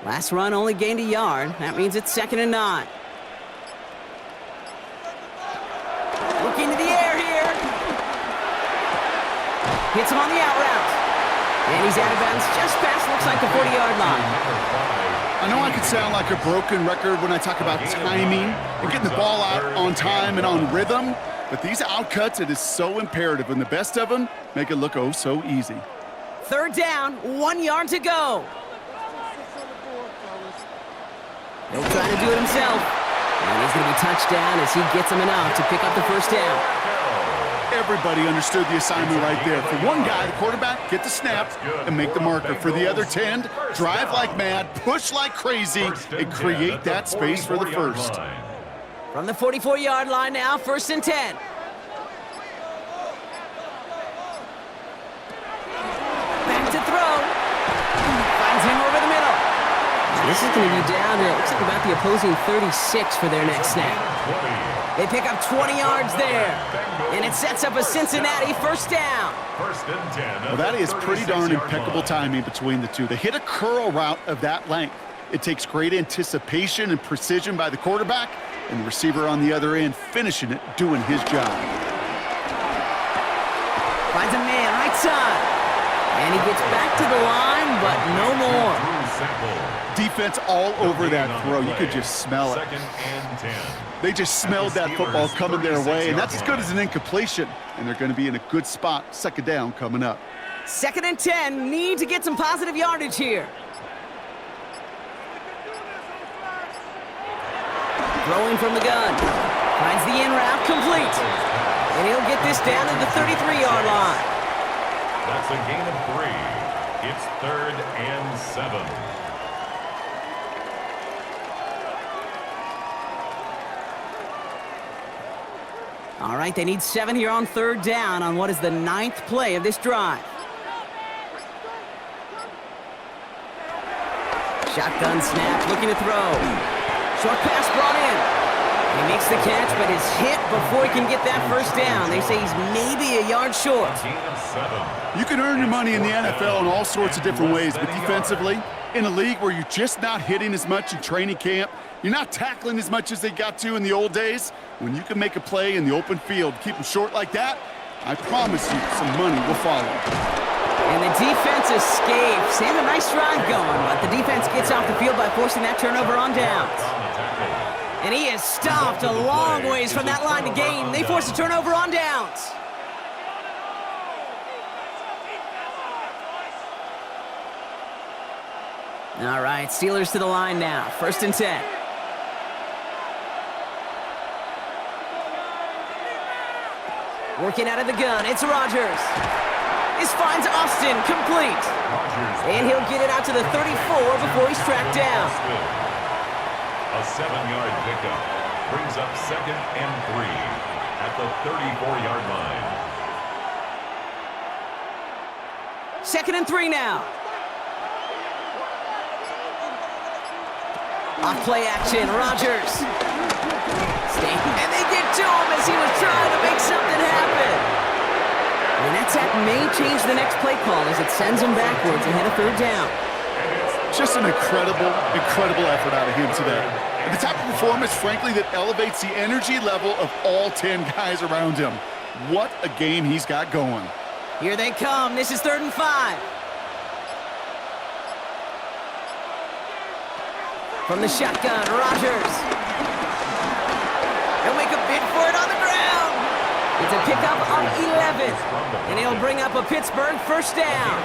Last run only gained a yard. That means it's 2nd and 9. Looking to the air here. Hits him on the out route. And he's out of bounds just past, looks like the 40-yard line. I know I could sound like a broken record when I talk about timing and getting the ball out on time and on rhythm, but these outcuts, it is so imperative, and the best of them make it look oh so easy. Third down, 1 yard to go. He'll try to do it himself. And he's going to be touched down as he gets him enough to pick up the first down. Everybody understood the assignment right there. For one guy, the quarterback, get the snap and make the marker. For the other 10, drive like mad, push like crazy, and create that space for the first. From the 44-yard line now, 1st and 10. Back to throw. Finds him over the middle. This is going to be down to, it looks like about the opposing 36 for their next snap. They pick up 20 yards there. And it sets up a Cincinnati first down. Well, that is pretty darn impeccable timing between the two. They hit a curl route of that length. It takes great anticipation and precision by the quarterback, and the receiver on the other end finishing it, doing his job. Finds a man right side. And he gets back to the line, but no more. Defense all over that throw. You could just smell it. They just smelled that football coming their way, and that's as good as an incompletion. And they're going to be in a good spot, 2nd down coming up. 2nd and 10, need to get some positive yardage here. Throwing from the gun. Finds the in route complete. And he'll get this down to the 33-yard line. That's a gain of 3. It's 3rd and 7. All right, they need 7 here on 3rd down on what is the 9th play of this drive. Shotgun snap, looking to throw. Short pass brought in. He makes the catch, but is hit before he can get that first down. They say he's maybe a yard short. You can earn your money in the NFL in all sorts of different ways, but defensively, in a league where you're just not hitting as much in training camp, you're not tackling as much as they got to in the old days, when you can make a play in the open field, keep them short like that, I promise you some money will follow. And the defense escapes. They have a nice drive going, but the defense gets off the field by forcing that turnover on downs. And he is stopped a long ways from that line to gain. They force a turnover on downs. All right, Steelers to the line now. 1st and 10. Working out of the gun, it's Rodgers. This finds Austin, complete. And he'll get it out to the 34 before he's tracked down. A 7-yard pickup brings up 2nd and 3 at the 34-yard line. 2nd and 3 now. Off play action, Rodgers. And they get to him as he was trying to make something happen. And that sack may change the next play call as it sends him backwards ahead of 3rd down. Just an incredible, incredible effort out of him today. And the type of performance, frankly, that elevates the energy level of all 10 guys around him. What a game he's got going. Here they come. This is 3rd and 5. From the shotgun, Rodgers. He'll make a bid for it on the ground. It's a pickup on 11. And he'll bring up a Pittsburgh 1st down.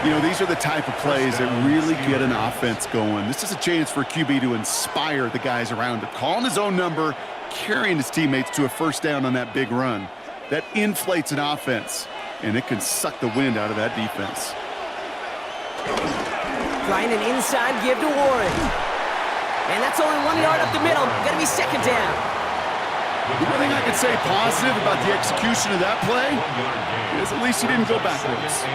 You know, these are the type of plays that really get an offense going. This is a chance for QB to inspire the guys around him. Calling his own number, carrying his teammates to a 1st down on that big run. That inflates an offense, and it can suck the wind out of that defense. Trying an inside give to Warren. And that's only 1 yard up the middle. Gonna be 2nd down. The only thing I could say positive about the execution of that play is at least he didn't go backwards.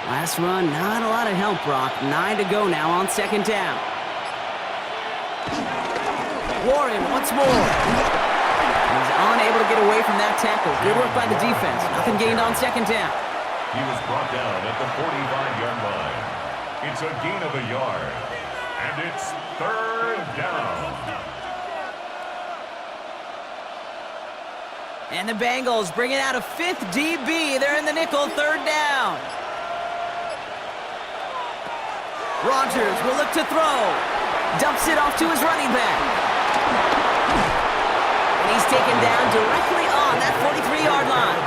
Last run, not a lot of help, Brock. 9 to go now on 2nd down. Warren once more. He's unable to get away from that tackle. Good work by the defense. Nothing gained on 2nd down. He was brought down at the 45-yard line. It's a gain of a yard. And it's 3rd down. And the Bengals bringing out a 5th DB. They're in the nickel, 3rd down. Rodgers will look to throw. Dumps it off to his running back. And he's taken down directly on that 43-yard line.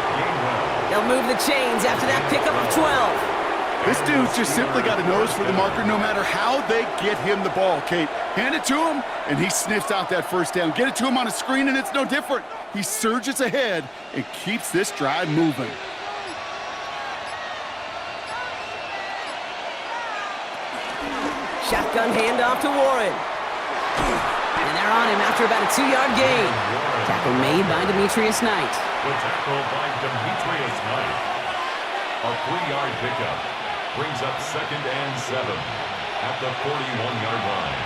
They'll move the chains after that pickup of 12. This dude's just simply got a nose for the marker no matter how they get him the ball, Kate. Hand it to him, and he sniffs out that 1st down. Get it to him on a screen, and it's no different. He surges ahead and keeps this drive moving. Shotgun handoff to Warren. And they're on him after about a 2-yard gain. Tackle made by Demetrius Knight. The tackle by Demetrius Knight. A 3-yard pickup brings up 2nd and 7 at the 41-yard line.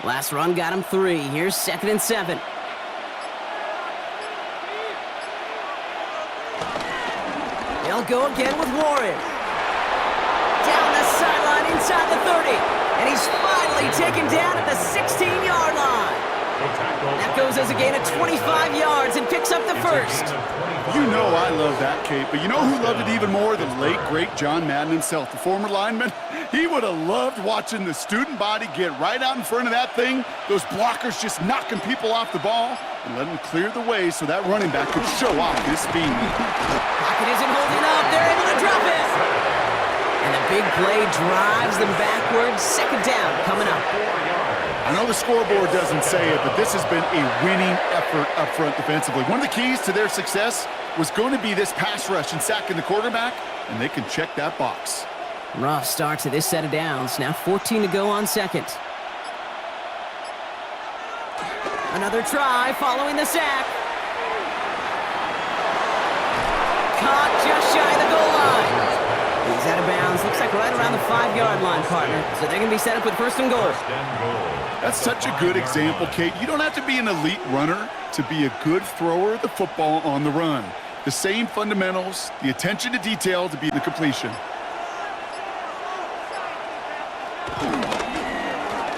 Last run got him 3. Here's 2nd and 7. They'll go again with Warren. Down the sideline inside the 30. And he's finally taken down at the 16-yard line. That goes as a gain of 25 yards and picks up the 1st. You know I love that, Kate, but you know who loved it even more? The late, great John Madden himself, the former lineman. He would have loved watching the student body get right out in front of that thing, those blockers just knocking people off the ball, and let him clear the way so that running back could show off his speed. Pocket isn't holding up. They're able to drop it. And the big play drives them backwards. 2nd down coming up. I know the scoreboard doesn't say it, but this has been a winning effort up front defensively. One of the keys to their success was going to be this pass rush and sacking the quarterback, and they can check that box. Rough start to this set of downs. Now 14 to go on 2nd. Another try following the sack. Caught just shy of the goal line. He's out of bounds. Looks like right around the 5-yard line, partner. So they're going to be set up with 1st and goal. That's such a good example, Kate. You don't have to be an elite runner to be a good thrower of the football on the run. The same fundamentals, the attention to detail to be the completion.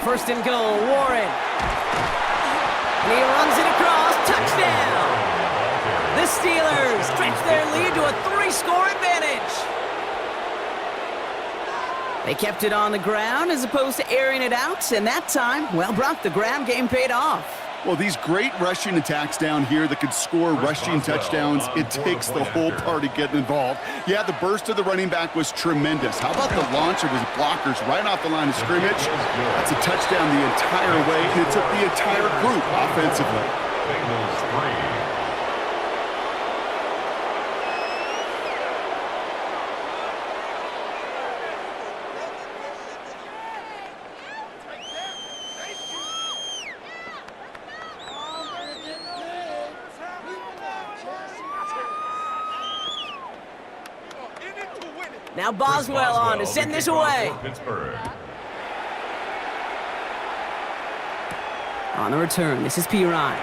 1st and goal, Warren. And he runs it across. Touchdown! The Steelers stretch their lead to a 3-score advantage. They kept it on the ground as opposed to airing it out, and that time, well, Brock, the ground game paid off. Well, these great rushing attacks down here that could score rushing touchdowns, it takes the whole party getting involved. Yeah, the burst of the running back was tremendous. How about the launch of his blockers right off the line of scrimmage? That's a touchdown the entire way, and it took the entire group offensively. Bengals 3. Now Boswell on to send this away. On the return, this is Pirine.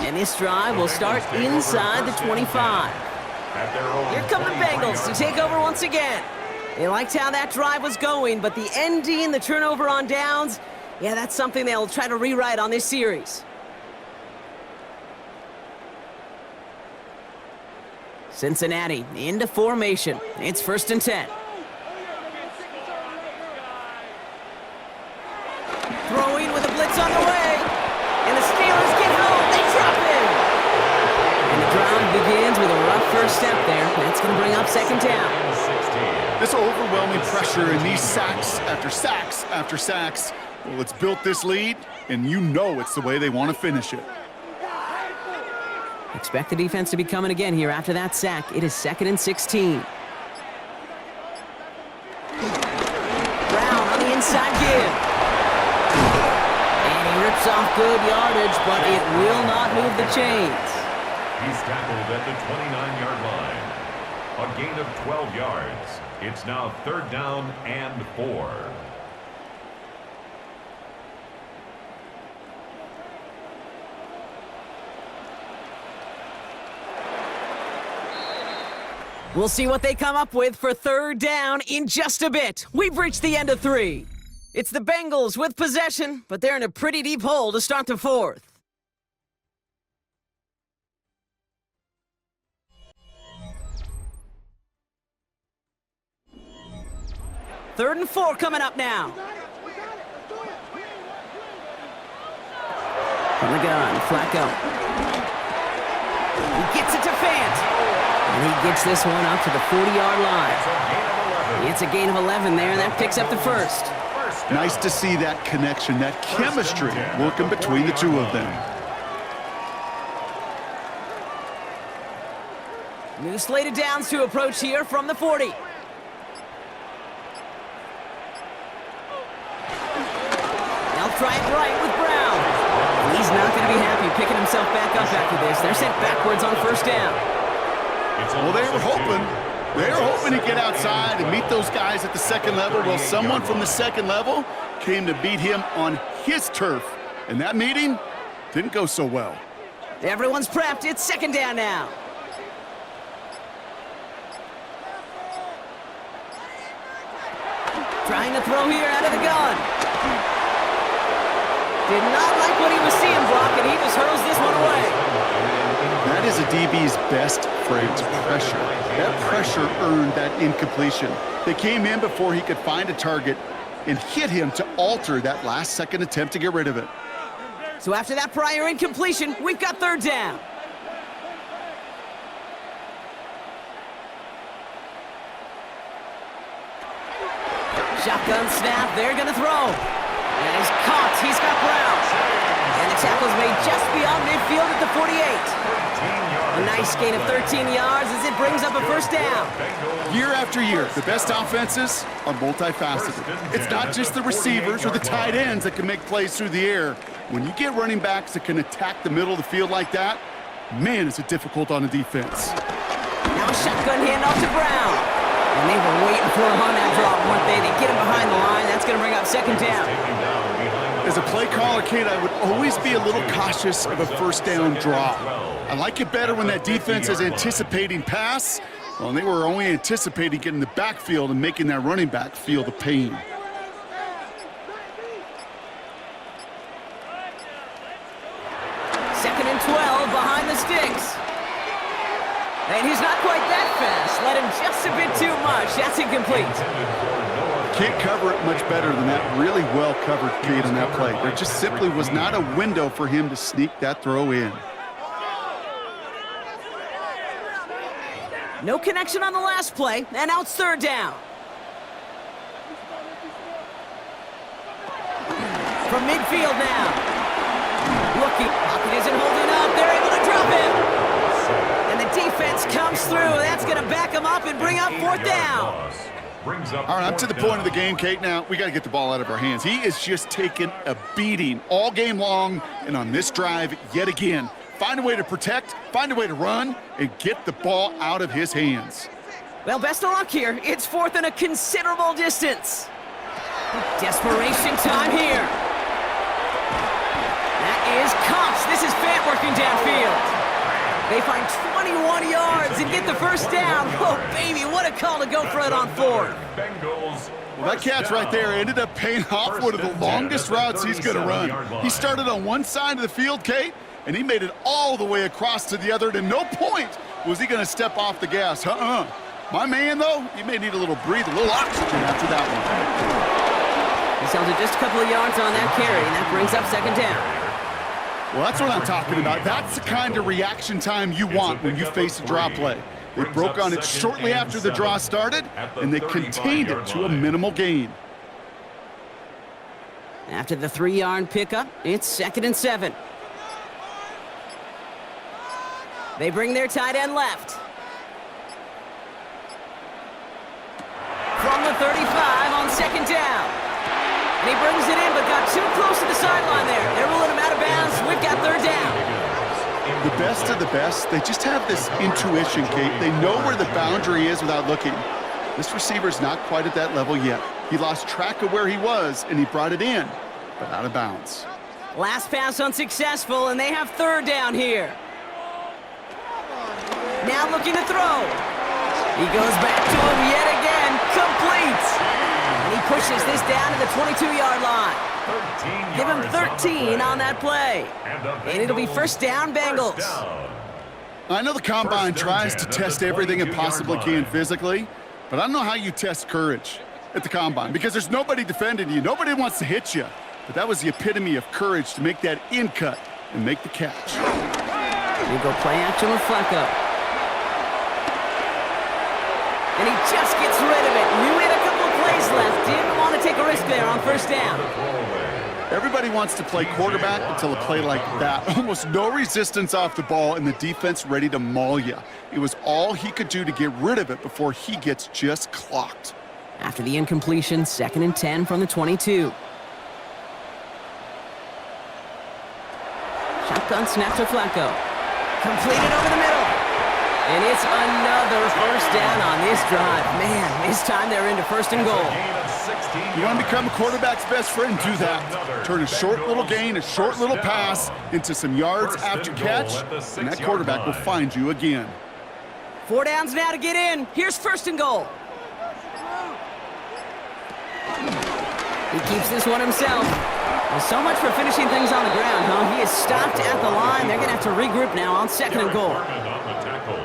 And this drive will start inside the 25. Here come the Bengals to take over once again. They liked how that drive was going, but the ending, the turnover on downs, yeah, that's something they'll try to rewrite on this series. Cincinnati into formation. It's 1st and 10. Throwing with a blitz on the way. And the Steelers get home. They drop it. And the drive begins with a rough first step there. That's going to bring up 2nd down. This overwhelming pressure and these sacks after sacks after sacks, well, it's built this lead, and you know it's the way they want to finish it. Expect the defense to be coming again here after that sack. It is 2nd and 16. Brown on the inside give. And he rips off good yardage, but it will not move the chains. He's tackled at the 29-yard line. A gain of 12 yards. It's now 3rd down and 4. We'll see what they come up with for 3rd down in just a bit. We've reached the end of 3. It's the Bengals with possession, but they're in a pretty deep hole to start the 4th. Third and 4 coming up now. From the gun, Flacco. He gets it to Fant. And he gets this one up to the 40-yard line. It's a gain of 11 there, and that picks up the 1st. Nice to see that connection, that chemistry working between the two of them. New slate of downs to approach here from the 40. They'll try it right with Brown. And he's not going to be happy picking himself back up after this. They're sent backwards on 1st down. Well, they were hoping to get outside and meet those guys at the 2nd level. Well, someone from the 2nd level came to beat him on his turf. And that meeting didn't go so well. Everyone's prepped. It's 2nd down now. Trying to throw here out of the gun. Did not like what he was seeing, Brock, and he just hurls this one away. That is a DB's best friend, pressure. That pressure earned that incompletion. They came in before he could find a target and hit him to alter that last-second attempt to get rid of it. So after that prior incompletion, we've got 3rd down. Shotgun snap, they're going to throw. And he's caught, he's got Brown. And the tackle's made just beyond midfield at the 48. A nice gain of 13 yards as it brings up a 1st down. Year after year, the best offenses are multifaceted. It's not just the receivers or the tight ends that can make plays through the air. When you get running backs that can attack the middle of the field like that, man, is it difficult on the defense. Now a shotgun handoff to Brown. And they were waiting for him on that drop, weren't they? They get him behind the line. That's going to bring up 2nd down. As a play caller, Kate, I would always be a little cautious of a 1st down drop. I like it better when that defense is anticipating pass. Well, they were only anticipating getting the backfield and making that running back feel the pain. Second and 12 behind the sticks. And he's not quite that fast. Let him just a bit too much. That's incomplete. can't cover it much better than that really well-covered feed on that play. There just simply was not a window for him to sneak that throw in. No connection on the last play, and now it's third down. From midfield now. Looking, pocket isn't holding up. They're able to drop him. And the defense comes through. That's going to back him up and bring up fourth down. All right, I'm to the point of the game, Kate, now. We got to get the ball out of our hands. He is just taking a beating all game long, and on this drive, yet again. Find a way to protect, find a way to run, and get the ball out of his hands. Well, best of luck here. It's fourth and a considerable distance. Desperation time here. That is Cox. This is Fant working downfield. They find 21 yards and get the first down. Oh, baby, what a call to go for it on fourth. Well, that catch right there ended up paying off one of the longest routes he's going to run. He started on one side of the field, Kate, and he made it all the way across to the other, and at no point was he going to step off the gas. My man, though, he may need a little breathe, a little oxygen after that one. He's held it just a couple of yards on that carry, and that brings up second down. Well, that's what I'm talking about. That's the kind of reaction time you want when you face a draw play. They broke on it shortly after the draw started, and they contained it to a minimal gain. After the 3-yard pickup, it's second and 7. They bring their tight end left. From the 35 on second down. And he brings it in, but got too close to the sideline there. They're ruling him out of bounds. We've got third down. The best of the best, they just have this intuition, Kate. They know where the boundary is without looking. This receiver's not quite at that level yet. He lost track of where he was, and he brought it in, but out of bounds. Last pass unsuccessful, and they have third down here. Now looking to throw. He goes back to him yet again. Complete. And he pushes this down to the 22-yard line. Give him 13 on that play. And it'll be first down, Bengals. I know the Combine tries to test everything it possibly can physically, but I don't know how you test courage at the Combine because there's nobody defending you. Nobody wants to hit you. But that was the epitome of courage to make that in cut and make the catch. We go play action with Flacco. And he just gets rid of it. Knew he had a couple of plays left. Didn't want to take a risk there on first down. Everybody wants to play quarterback until a play like that. Almost no resistance off the ball and the defense ready to maul you. It was all he could do to get rid of it before he gets just clocked. After the incompletion, second and 10 from the 22. Shotgun snap to Flacco. Completed over the middle. And it's another first down on this drive. Man, this time they're into first and goal. You want to become a quarterback's best friend, do that. Turn a short little gain, a short little pass into some yards after catch, and that quarterback will find you again. 4 downs now to get in. Here's first and goal. He keeps this one himself. Well, so much for finishing things on the ground, huh? He is stopped at the line. They're going to have to regroup now on second and goal.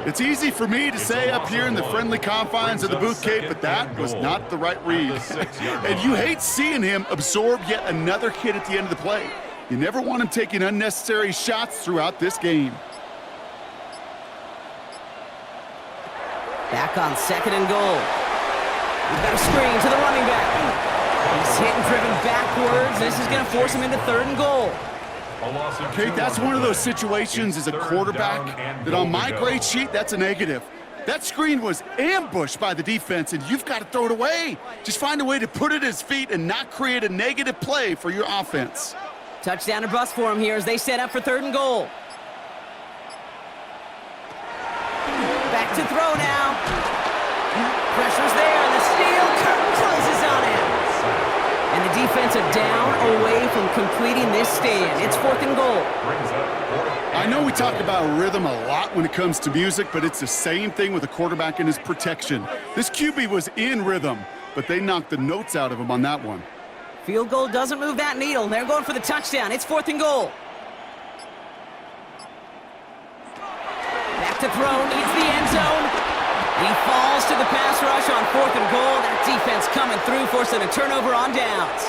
It's easy for me to say up here in the friendly confines of the booth, Kate, but that was not the right read. And you hate seeing him absorb yet another hit at the end of the play. You never want him taking unnecessary shots throughout this game. Back on second and goal. We've got a screen to the running back. He's hit and driven backwards. This is going to force him into third and goal. Kate, that's one of those situations as a quarterback that on my grade sheet, that's a negative. That screen was ambushed by the defense, and you've got to throw it away. Just find a way to put it at his feet and not create a negative play for your offense. Touchdown or bust for him here as they set up for third and goal. Back to throw now. Pressure's there, and the steal curtain closes on him. And the defensive down away from completing this stand. It's fourth and goal. I know we talk about rhythm a lot when it comes to music, but it's the same thing with a quarterback and his protection. This QB was in rhythm, but they knocked the notes out of him on that one. Field goal doesn't move that needle. They're going for the touchdown. It's fourth and goal. Back to throw, needs the end zone. He falls to the pass rush on 4th and goal. That defense coming through, forcing a turnover on downs.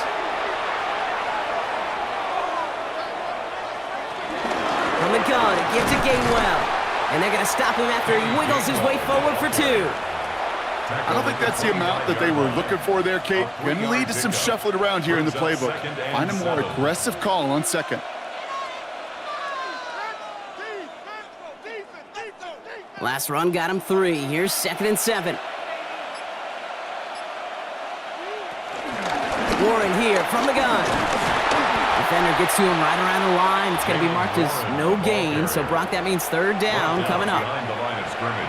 From the gun, it gives to Gainwell. And they're going to stop him after he wiggles his way forward for 2. I don't think that's the amount that they were looking for there, Kate. Going to lead to some shuffling around here in the playbook. Find a more aggressive call on 2nd. Last run got him 3. Here's 2nd and 7. Warren here from the gun. Defender gets to him right around the line. It's going to be marked as no gain. So, Brock, that means 3rd down coming up.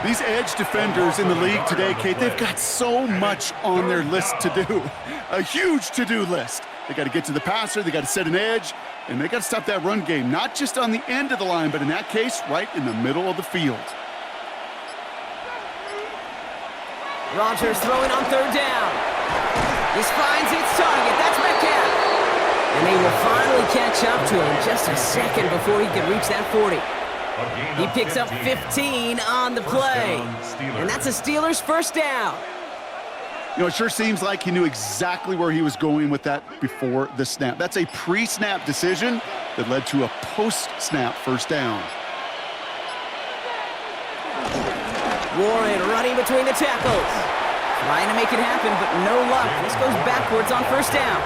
These edge defenders in the league today, Kate, they've got so much on their list to do. A huge to-do list. They got to get to the passer, they got to set an edge, and they got to stop that run game. Not just on the end of the line, but in that case, right in the middle of the field. Rodgers throwing on 3rd down. This finds its target. That's Metcalf. And they will finally catch up to him just a second before he can reach that 40. He picks up 15 on the play. And that's a Steelers 1st down. You know, it sure seems like he knew exactly where he was going with that before the snap. That's a pre-snap decision that led to a post-snap 1st down. Warren running between the tackles. Trying to make it happen, but no luck. This goes backwards on 1st down.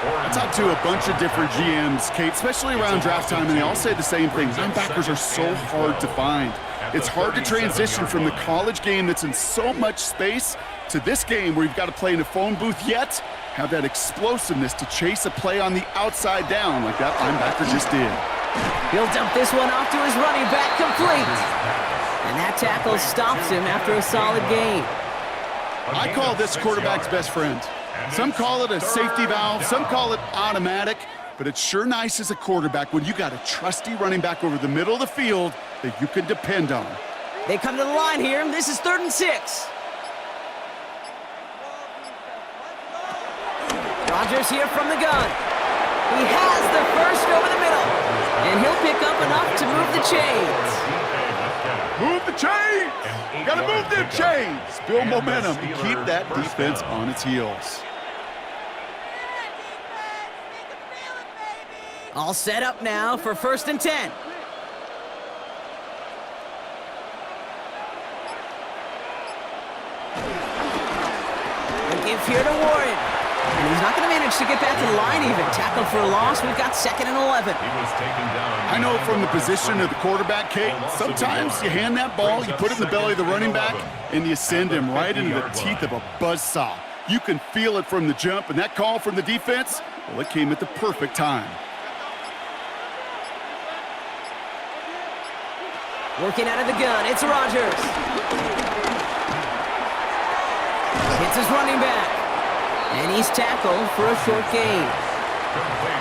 I talked to a bunch of different GMs, Kate, especially around draft time, and they all say the same thing. Linebackers are so hard to find. It's hard to transition from the college game that's in so much space to this game where you've got to play in a phone booth, yet have that explosiveness to chase a play on the outside down like that linebacker just did. He'll dump this one off to his running back, complete. And that tackle stops him after a solid gain. I call this quarterback's best friend. Some call it a safety valve, some call it automatic, but it's sure nice as a quarterback when you got a trusty running back over the middle of the field that you can depend on. They come to the line here. This is 3rd and 6. Rodgers here from the gun. He has the 1st over the middle. And he'll pick up enough to move the chains. Move the chains! Gotta move them chains! Build momentum and keep that defense on its heels. All set up now for 1st and 10. A give here to Warren. And he's not going to manage to get back to the line even. Tackled for a loss. We've got 2nd and 11. I know from the position of the quarterback, Kate, sometimes you hand that ball, you put it in the belly of the running back, and you send him right into the teeth of a buzzsaw. You can feel it from the jump, and that call from the defense, well, it came at the perfect time. Working out of the gun, it's Rodgers. Hits his running back. And he's tackled for a short gain.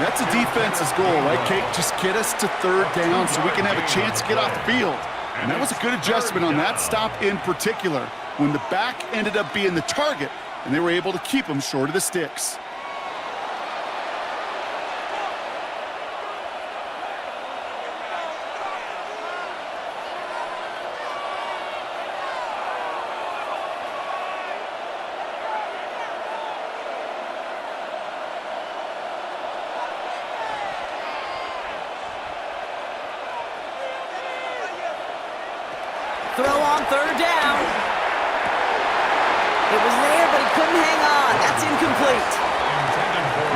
That's a defense's goal, right, Kate? Just get us to 3rd down so we can have a chance to get off the field. And that was a good adjustment on that stop in particular, when the back ended up being the target, and they were able to keep him short of the sticks. Throw on 3rd down. It was there, but he couldn't hang on. That's incomplete.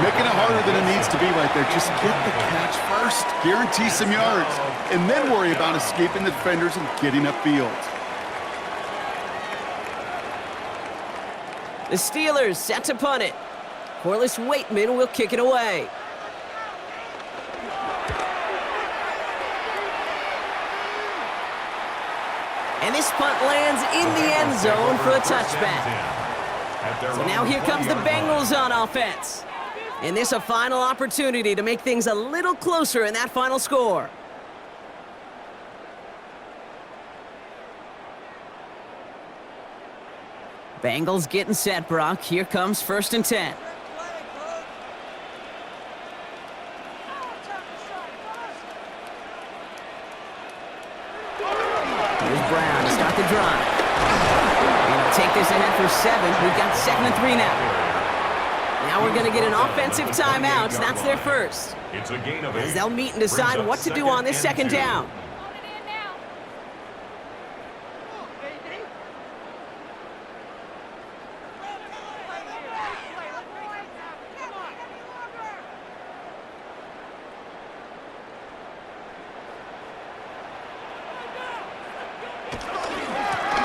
Making it harder than it needs to be right there. Just get the catch first. Guarantee some yards. And then worry about escaping the defenders and getting upfield. The Steelers set to punt it. Corliss Waitman will kick it away. And this punt lands in the end zone for a touchback. So now here comes the Bengals on offense. And this a final opportunity to make things a little closer in that final score. Bengals getting set, Brock. Here comes 1st and 10. Here's Brown to start the drive. take this ahead for 7. We've got 2nd and 3 now. Now we're going to get an offensive timeout. That's their first. It's a gain of 8. As they'll meet and decide what to do on this 2nd down.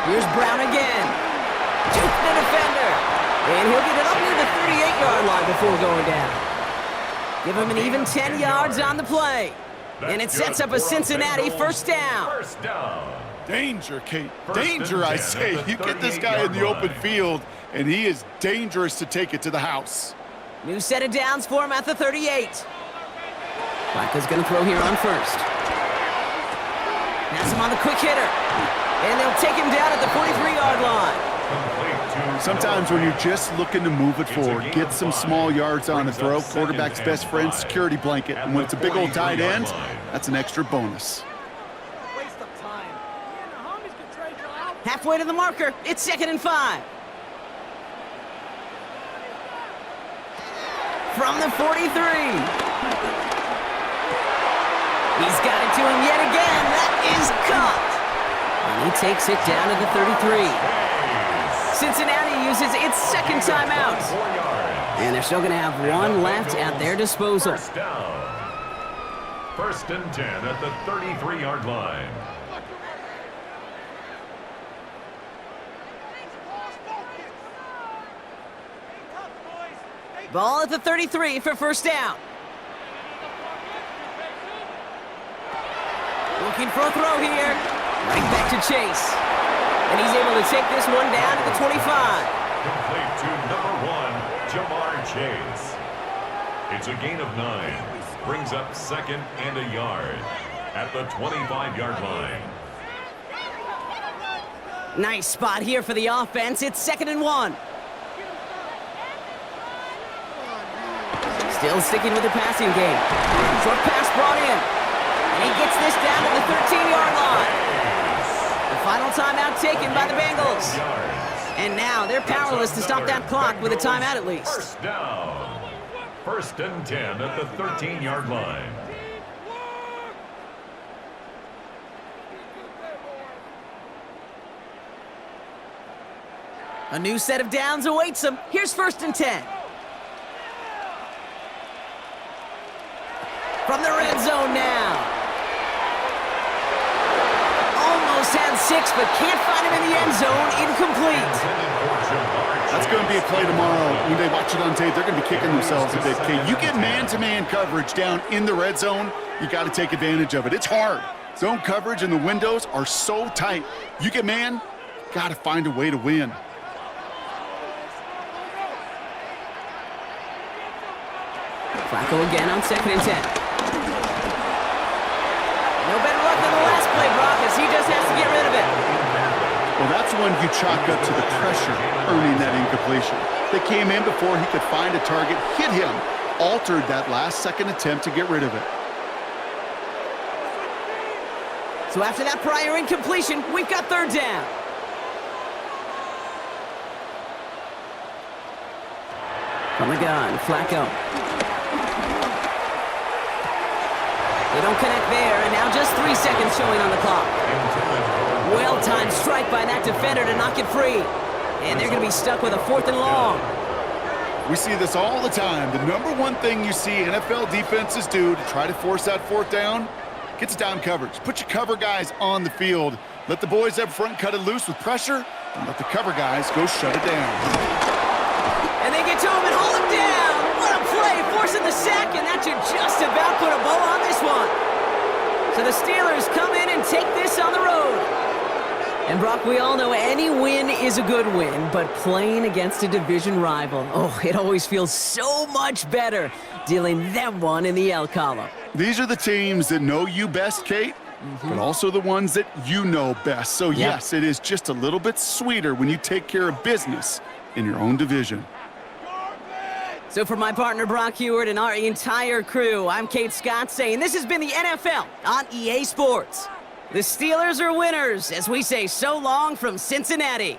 Here's Brown again. Juke the defender. And he'll get it up near the 38-yard line before going down. Give him an even 10 yards on the play. And it sets up a Cincinnati first down. First down. Danger, Kate. Danger, I say. You get this guy in the open field, and he is dangerous to take it to the house. New set of downs for him at the 38. Flacco's going to throw here on first. That's him on the quick hitter. And they'll take him down at the 43-yard line. Sometimes when you're just looking to move it forward, get some small yards on the throw, quarterback's best friend, security blanket. And when it's a big old tight end, that's an extra bonus. Halfway to the marker, it's 2nd and 5. From the 43. He's got it to him yet again. That is caught. And he takes it down to the 33. Cincinnati uses its 2nd timeout. And they're still going to have one left at their disposal. First down. 1st and 10 at the 33-yard line. Ball at the 33 for first down. Looking for a throw here. Right back to Chase. And he's able to take this one down to the 25. Complete to number 1, Jamar Chase. It's a gain of 9. Brings up 2nd and a yard at the 25-yard line. Nice spot here for the offense. It's 2nd and 1. Still sticking with the passing game. Short pass brought in. And he gets this down to the 13-yard line. The final timeout taken by the Bengals. And now they're powerless to stop that clock with a timeout at least. First down. 1st and 10 at the 13-yard line. A new set of downs awaits them. Here's 1st and 10. From the red zone now. Almost had 6, but can't find him in the end zone. Incomplete. That's going to be a play tomorrow. When they watch it on tape, they're going to be kicking themselves a bit. Okay, you get man-to-man coverage down in the red zone, you got to take advantage of it. It's hard. Zone coverage and the windows are so tight. You get man, got to find a way to win. Flacco again on 2nd and 10. No better luck than the last play, Brock, as he just has to get rid of it. Well, that's when you chalk up to the pressure earning that incompletion. They came in before he could find a target, hit him, altered that last second attempt to get rid of it. So after that prior incompletion, we've got 3rd down. From the gun, Flacco. They don't connect there, and now just 3 seconds showing on the clock. Well-timed strike by that defender to knock it free. And they're going to be stuck with a 4th and long. We see this all the time. The number one thing you see NFL defenses do to try to force that 4th down, gets down coverage. Put your cover guys on the field. Let the boys up front cut it loose with pressure, and let the cover guys go shut it down. And they get to him and hold him down. What a play, forcing the sack, and that should just about put a bow on this one. So the Steelers come in and take this on the road. And Brock, we all know any win is a good win, but playing against a division rival, oh, it always feels so much better dealing them one in the L column. These are the teams that know you best, Kate, but also the ones that you know best. So yes, it is just a little bit sweeter when you take care of business in your own division. So for my partner Brock Heward and our entire crew, I'm Kate Scott saying this has been the NFL on EA Sports. The Steelers are winners as we say so long from Cincinnati.